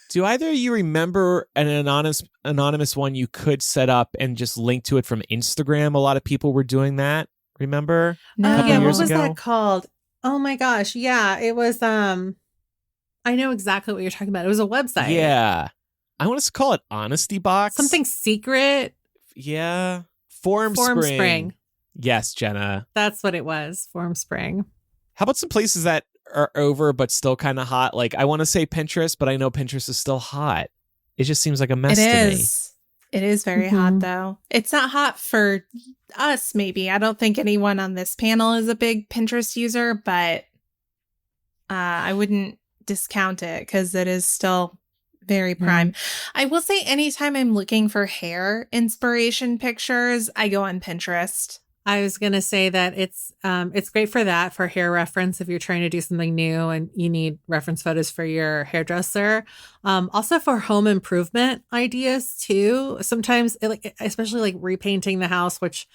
Do either of you remember an anonymous one you could set up and just link to it from Instagram? A lot of people were doing that. Remember? No. A couple Yeah, years what was ago? that called? Oh my gosh. Yeah, it was I know exactly what you're talking about. It was a website. Yeah. I want to call it Honesty Box. Something secret. Yeah. Formspring. Yes, Jenna. That's what it was. Formspring. How about some places that are over but still kind of hot? Like, I want to say Pinterest, but I know Pinterest is still hot. It just seems like a mess to me. It is very hot, though. It's not hot for us, maybe. I don't think anyone on this panel is a big Pinterest user, but I wouldn't discount it because it is still very prime. I will say anytime I'm looking for hair inspiration pictures, I go on Pinterest. I was going to say that it's great for that, for hair reference if you're trying to do something new and you need reference photos for your hairdresser. Also for home improvement ideas too. Sometimes, especially like repainting the house, which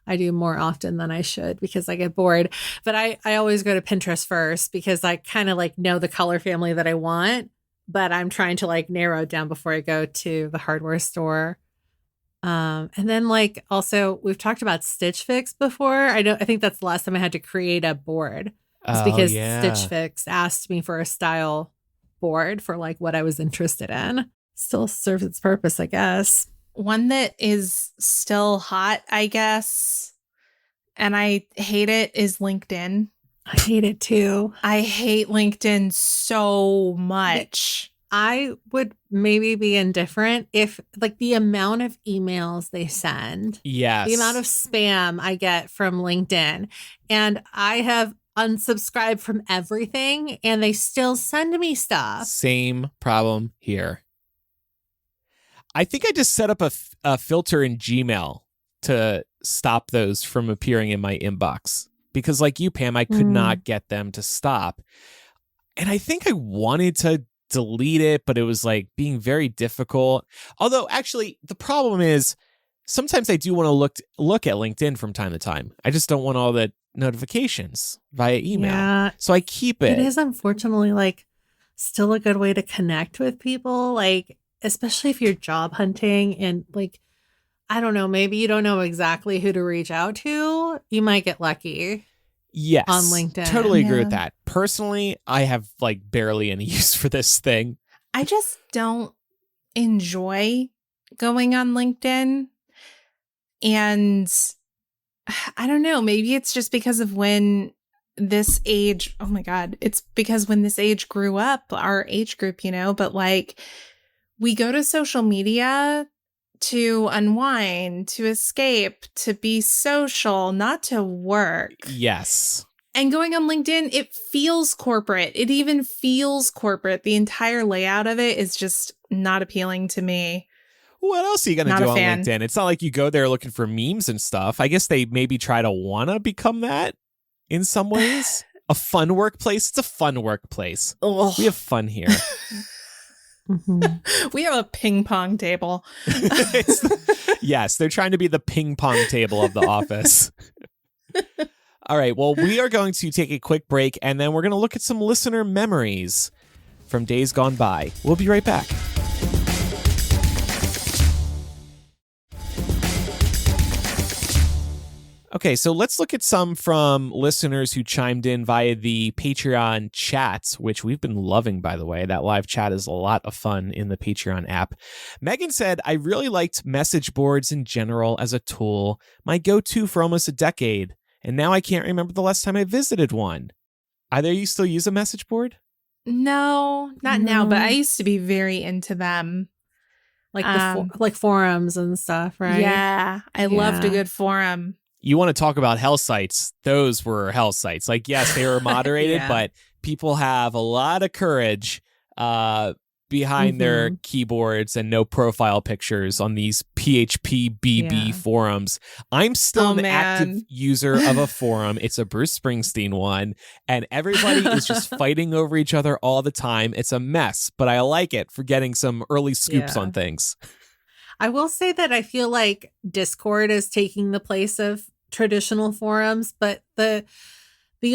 I do more often than I should because I get bored. But I always go to Pinterest first because I kind of like know the color family that I want, but I'm trying to like narrow it down before I go to the hardware store. And then like also we've talked about Stitch Fix before. I think that's the last time I had to create a board. It's because Stitch Fix asked me for a style board for like what I was interested in. Still serves its purpose, I guess. One that is still hot, I guess, and I hate it, is LinkedIn. I hate it too. I hate LinkedIn so much. I would maybe be indifferent if like the amount of emails they send. Yes. The amount of spam I get from LinkedIn. And I have unsubscribed from everything and they still send me stuff. Same problem here. I think I just set up a filter in Gmail to stop those from appearing in my inbox. Because like you, Pam, I could not get them to stop. And I think I wanted to delete it, but it was like being very difficult. Although actually the problem is sometimes I do want to look at LinkedIn from time to time. I just don't want all the notifications via email. Yeah, so I keep it. It is unfortunately like still a good way to connect with people, like especially if you're job hunting and like, I don't know, maybe you don't know exactly who to reach out to. You might get lucky. Yes. On LinkedIn. Totally agree with that. Personally, I have like barely any use for this thing. I just don't enjoy going on LinkedIn. And I don't know, maybe it's just because of when this age, oh my God, it's because when this age grew up, our age group, you know, but like we go to social media to unwind, to escape, to be social, not to work. Yes. And going on LinkedIn, it feels corporate. It even feels corporate. The entire layout of it is just not appealing to me. What else are you going to do on LinkedIn? It's not like you go there looking for memes and stuff. I guess they maybe try to want to become that in some ways. A fun workplace. It's a fun workplace. Ugh. We have fun here. We have a ping pong table. Yes, they're trying to be the ping pong table of the office. All right, well, we are going to take a quick break, and then we're going to look at some listener memories from days gone by. We'll be right back. Okay, so let's look at some from listeners who chimed in via the Patreon chats, which we've been loving, by the way. That live chat is a lot of fun in the Patreon app. Megan said, I really liked message boards in general as a tool, my go-to for almost a decade, and now I can't remember the last time I visited one. Either of you still use a message board? No, not now, but I used to be very into them. Like like forums and stuff, right? Yeah, I loved a good forum. You want to talk about hell sites. Those were hell sites. Like, yes, they were moderated, but people have a lot of courage behind their keyboards and no profile pictures on these PHP BB forums. I'm still an active user of a forum. It's a Bruce Springsteen one, and everybody is just fighting over each other all the time. It's a mess, but I like it for getting some early scoops on things. I will say that I feel like Discord is taking the place of traditional forums, but the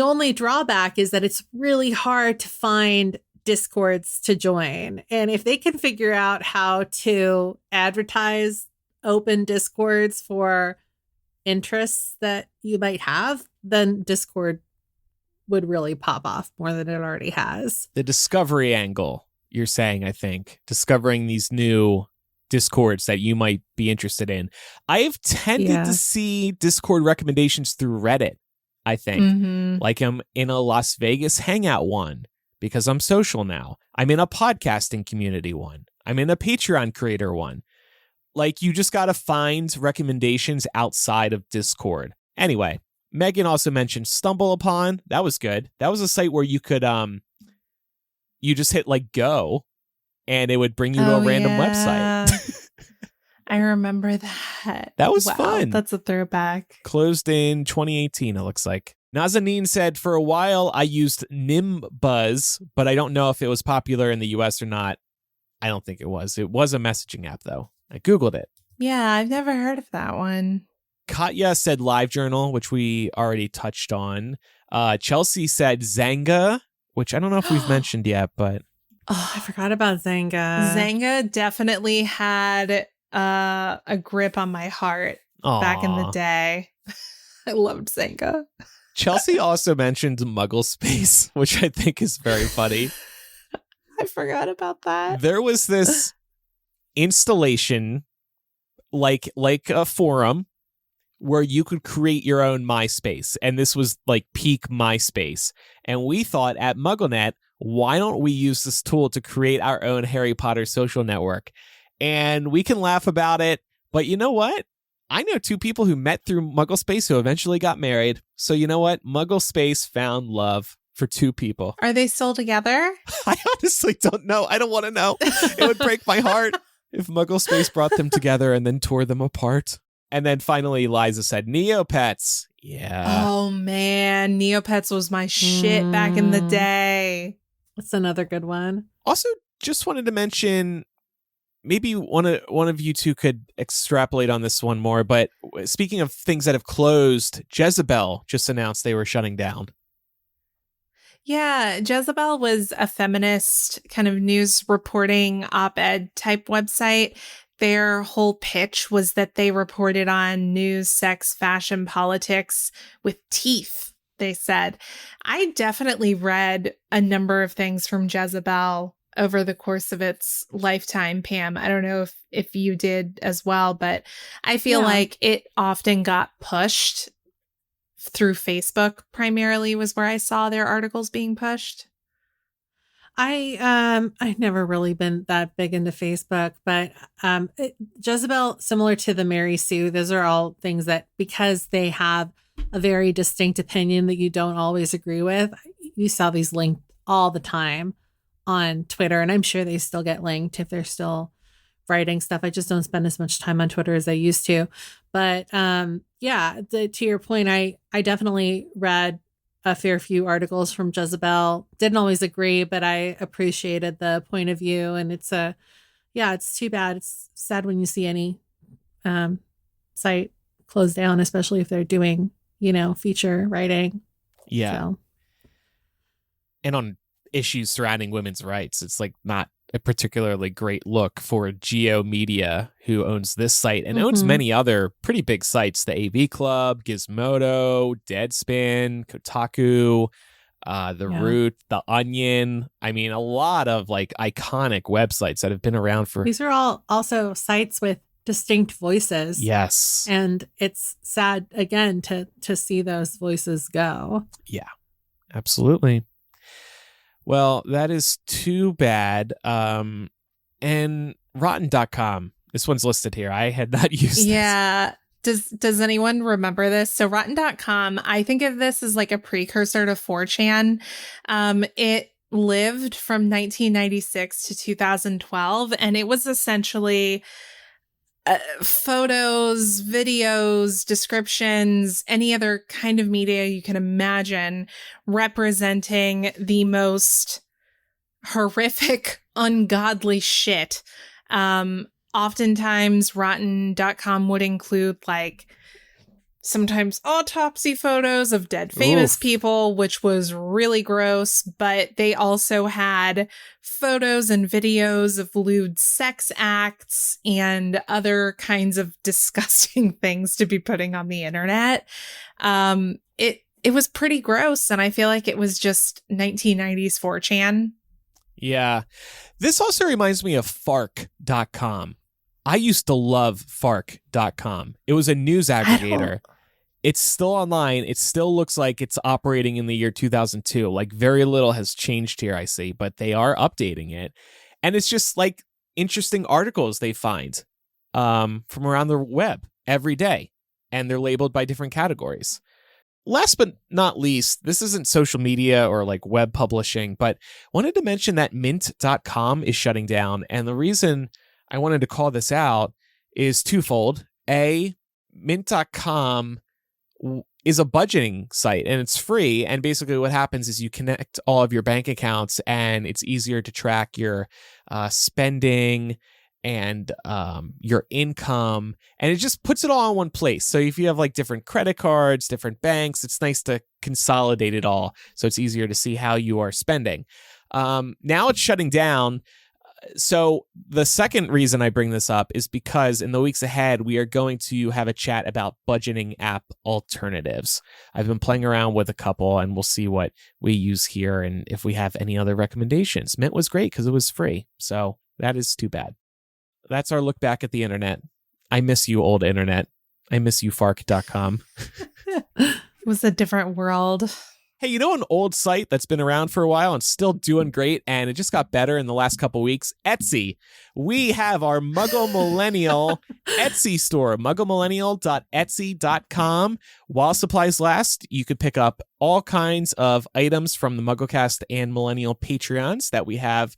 only drawback is that it's really hard to find Discords to join. And if they can figure out how to advertise open Discords for interests that you might have, then Discord would really pop off more than it already has. The discovery angle, you're saying, I think, discovering these new Discords that you might be interested in. I've tended to see Discord recommendations through Reddit, I think. Like I'm in a Las Vegas hangout one because I'm social now. I'm in a podcasting community one. I'm in a Patreon creator one. Like, you just got to find recommendations outside of Discord. Anyway, Megan also mentioned Stumbleupon. That was good. That was a site where you could, you just hit like go and it would bring you to a random website. I remember that. That was fun. That's a throwback. Closed in 2018, it looks like. Nazanin said, for a while, I used Nimbuzz, but I don't know if it was popular in the US or not. I don't think it was. It was a messaging app, though. I Googled it. Yeah, I've never heard of that one. Katya said Livejournal, which we already touched on. Chelsea said Xanga, which I don't know if we've mentioned yet, but... Oh, I forgot about Xanga. Xanga definitely had a grip on my heart back in the day. I loved Xanga. Chelsea also mentioned Muggle Space, which I think is very funny. I forgot about that. There was this installation, like a forum, where you could create your own MySpace. And this was like peak MySpace. And we thought at MuggleNet, why don't we use this tool to create our own Harry Potter social network? And we can laugh about it. But you know what? I know two people who met through Muggle Space who eventually got married. So you know what? Muggle Space found love for two people. Are they still together? I honestly don't know. I don't want to know. It would break my heart if Muggle Space brought them together and then tore them apart. And then finally, Liza said, Neopets. Yeah. Oh, man. Neopets was my shit back in the day. That's another good one. Also, just wanted to mention, maybe one of you two could extrapolate on this one more, but speaking of things that have closed, Jezebel just announced they were shutting down. Yeah, Jezebel was a feminist kind of news reporting op-ed type website. Their whole pitch was that they reported on news, sex, fashion, politics with teeth, they said. I definitely read a number of things from Jezebel over the course of its lifetime, Pam. I don't know if you did as well, but I feel like it often got pushed through Facebook, primarily was where I saw their articles being pushed. I've never really been that big into Facebook, but Jezebel, similar to the Mary Sue, those are all things that, because they have a very distinct opinion that you don't always agree with, you saw these linked all the time on Twitter, and I'm sure they still get linked if they're still writing stuff. I just don't spend as much time on Twitter as I used to. But to your point, I definitely read a fair few articles from Jezebel. Didn't always agree, but I appreciated the point of view. And it's too bad. It's sad when you see any site close down, especially if they're doing, feature writing. Yeah. So. And on issues surrounding women's rights, it's like not a particularly great look for Geo Media, who owns this site and owns many other pretty big sites, the AV Club, Gizmodo, Deadspin, Kotaku, The Root, The Onion. I mean, a lot of like iconic websites that have been around for... These are all also sites with distinct voices. Yes. And it's sad, again, to see those voices go. Yeah, absolutely. Well, that is too bad. And rotten.com, this one's listed here. I had not used this. Yeah, Does anyone remember this? So Rotten.com, I think of this as like a precursor to 4chan. It lived from 1996 to 2012, and it was essentially photos, videos, descriptions, any other kind of media you can imagine representing the most horrific, ungodly shit. Oftentimes, Rotten.com would include like sometimes autopsy photos of dead famous people, which was really gross, but they also had photos and videos of lewd sex acts and other kinds of disgusting things to be putting on the internet. It was pretty gross, and I feel like it was just 1990s 4chan. Yeah. This also reminds me of Fark.com. I used to love Fark.com. It was a news aggregator. It's still online. It still looks like it's operating in the year 2002. Like, very little has changed here, I see, but they are updating it. And it's just like interesting articles they find from around the web every day. And they're labeled by different categories. Last but not least, this isn't social media or like web publishing, but wanted to mention that mint.com is shutting down. And the reason I wanted to call this out is twofold. A, mint.com is a budgeting site and it's free. And basically what happens is you connect all of your bank accounts and it's easier to track your spending and your income, and it just puts it all in one place. So if you have like different credit cards, different banks, it's nice to consolidate it all so it's easier to see how you are spending. Now it's shutting down. So the second reason I bring this up is because in the weeks ahead, we are going to have a chat about budgeting app alternatives. I've been playing around with a couple and we'll see what we use here and if we have any other recommendations. Mint was great because it was free. So that is too bad. That's our look back at the internet. I miss you, old internet. I miss you, Fark.com. It was a different world. Hey, you know an old site that's been around for a while and still doing great, and it just got better in the last couple weeks? Etsy. We have our Muggle Millennial Etsy store, mugglemillennial.etsy.com. While supplies last, you could pick up all kinds of items from the MuggleCast and Millennial Patreons that we have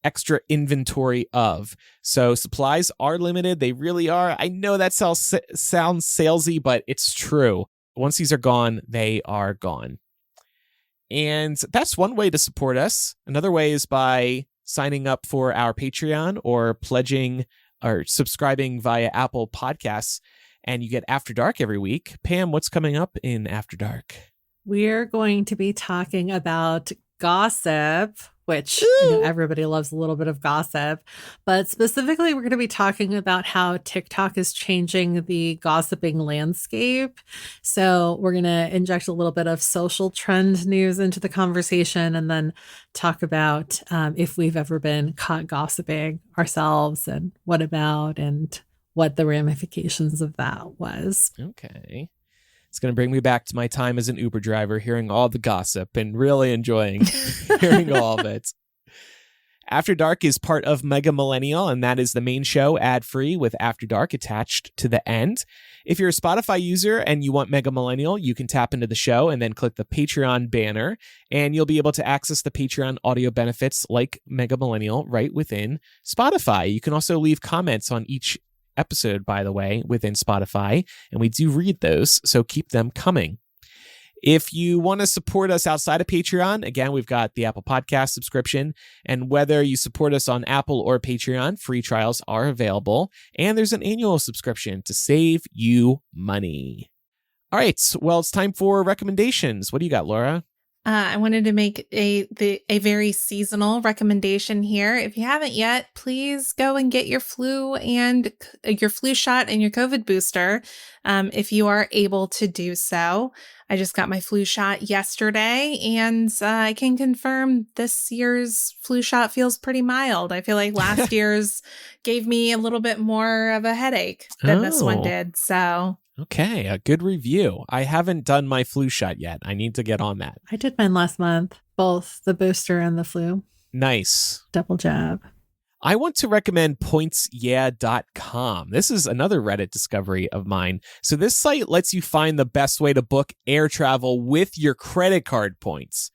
extra inventory of. So supplies are limited. They really are. I know that sounds salesy, but it's true. Once these are gone, they are gone. And that's one way to support us. Another way is by signing up for our Patreon or pledging or subscribing via Apple Podcasts, and you get After Dark every week. Pam, what's coming up in After Dark? We're going to be talking about gossip, which everybody loves a little bit of gossip. But specifically, we're going to be talking about how TikTok is changing the gossiping landscape. So we're going to inject a little bit of social trend news into the conversation and then talk about if we've ever been caught gossiping ourselves and what about and what the ramifications of that was. Okay. It's going to bring me back to my time as an Uber driver, hearing all the gossip and really enjoying hearing all of it. After Dark is part of Mega Millennial, and that is the main show, ad-free, with After Dark attached to the end. If you're a Spotify user and you want Mega Millennial, you can tap into the show and then click the Patreon banner, and you'll be able to access the Patreon audio benefits like Mega Millennial right within Spotify. You can also leave comments on each episode, by the way, within Spotify, and we do read those, so keep them coming. If you want to support us outside of Patreon, again, we've got the Apple Podcast subscription, and whether you support us on Apple or Patreon, free trials are available, and there's an annual subscription to save you money. All right, well, it's time for recommendations. What do you got, Laura? I wanted to make a very seasonal recommendation here. If you haven't yet, please go and get your flu shot and your COVID booster if you are able to do so. I just got my flu shot yesterday, and I can confirm this year's flu shot feels pretty mild. I feel like last year's gave me a little bit more of a headache than this one did. So okay, a good review. I haven't done my flu shot yet. I need to get on that. I did mine last month, both the booster and the flu. Nice. Double jab. I want to recommend pointsyeah.com. This is another Reddit discovery of mine. So this site lets you find the best way to book air travel with your credit card points.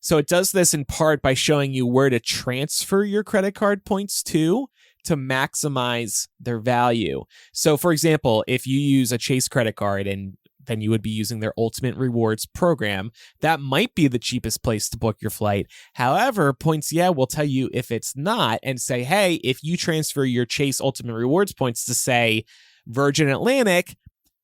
So it does this in part by showing you where to transfer your credit card points to maximize their value. So for example, if you use a Chase credit card and then you would be using their Ultimate Rewards program, that might be the cheapest place to book your flight. However, PointsYeah will tell you if it's not and say, hey, if you transfer your Chase Ultimate Rewards points to, say, Virgin Atlantic,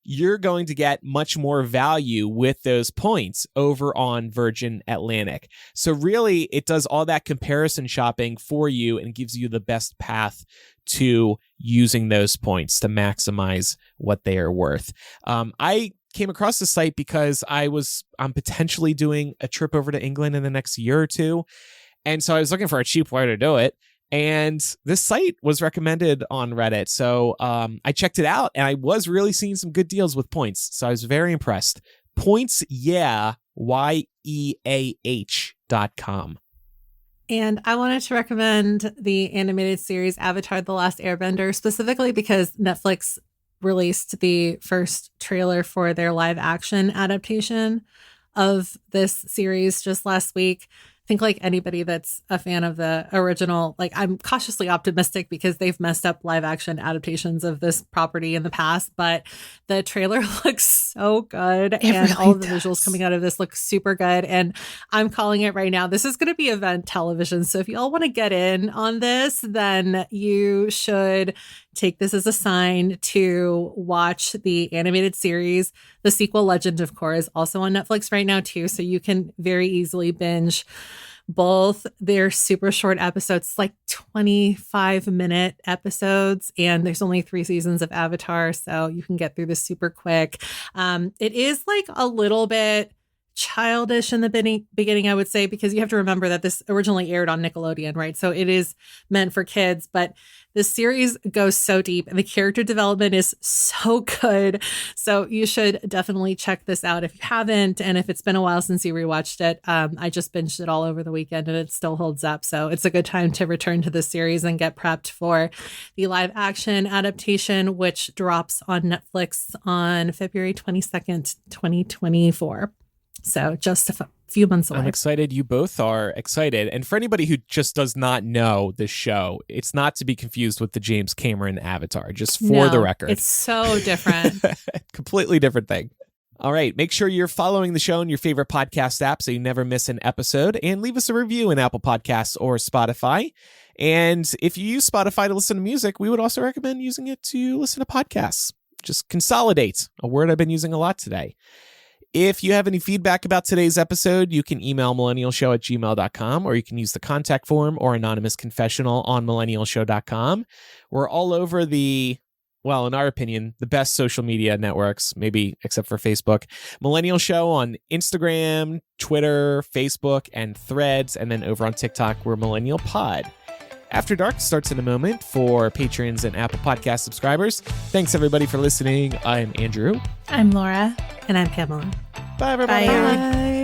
you're going to get much more value with those points over on Virgin Atlantic. So really, it does all that comparison shopping for you and gives you the best path to using those points to maximize what they are worth. I came across the site because I'm potentially doing a trip over to England in the next year or two. And so I was looking for a cheap way to do it. And this site was recommended on Reddit. So I checked it out and I was really seeing some good deals with points. So I was very impressed. PointsYeah, YEAH.com. And I wanted to recommend the animated series Avatar: The Last Airbender, specifically because Netflix released the first trailer for their live action adaptation of this series just last week. I think like anybody that's a fan of the original, like I'm cautiously optimistic because they've messed up live action adaptations of this property in the past, but the trailer looks so good and really all of the visuals coming out of this look super good. And I'm calling it right now. This is going to be event television. So if you all want to get in on this, then you should take this as a sign to watch the animated series. The sequel, Legend of Korra, is also on Netflix right now too. So you can very easily binge both. They're super short episodes, like 25-minute episodes, and there's only 3 seasons of Avatar, so you can get through this super quick. It is like a little bit childish in the beginning, I would say, because you have to remember that this originally aired on Nickelodeon, right? So it is meant for kids, but the series goes so deep and the character development is so good. So you should definitely check this out if you haven't. And if it's been a while since you rewatched it, I just binged it all over the weekend and it still holds up. So it's a good time to return to the series and get prepped for the live action adaptation, which drops on Netflix on February 22nd, 2024. So just a few months away. I'm excited. You both are excited. And for anybody who just does not know this show, it's not to be confused with the James Cameron Avatar, just for the record. It's so different. Completely different thing. All right. Make sure you're following the show in your favorite podcast app so you never miss an episode, and leave us a review in Apple Podcasts or Spotify. And if you use Spotify to listen to music, we would also recommend using it to listen to podcasts. Just consolidate, a word I've been using a lot today. If you have any feedback about today's episode, you can email millennialshow@gmail.com, or you can use the contact form or anonymous confessional on millennialshow.com. We're all over in our opinion, the best social media networks, maybe except for Facebook. Millennial Show on Instagram, Twitter, Facebook, and Threads. And then over on TikTok, we're Millennial Pod. After Dark starts in a moment for patrons and Apple Podcast subscribers. Thanks, everybody, for listening. I'm Andrew. I'm Laura. And I'm Pamela. Bye, everybody. Bye.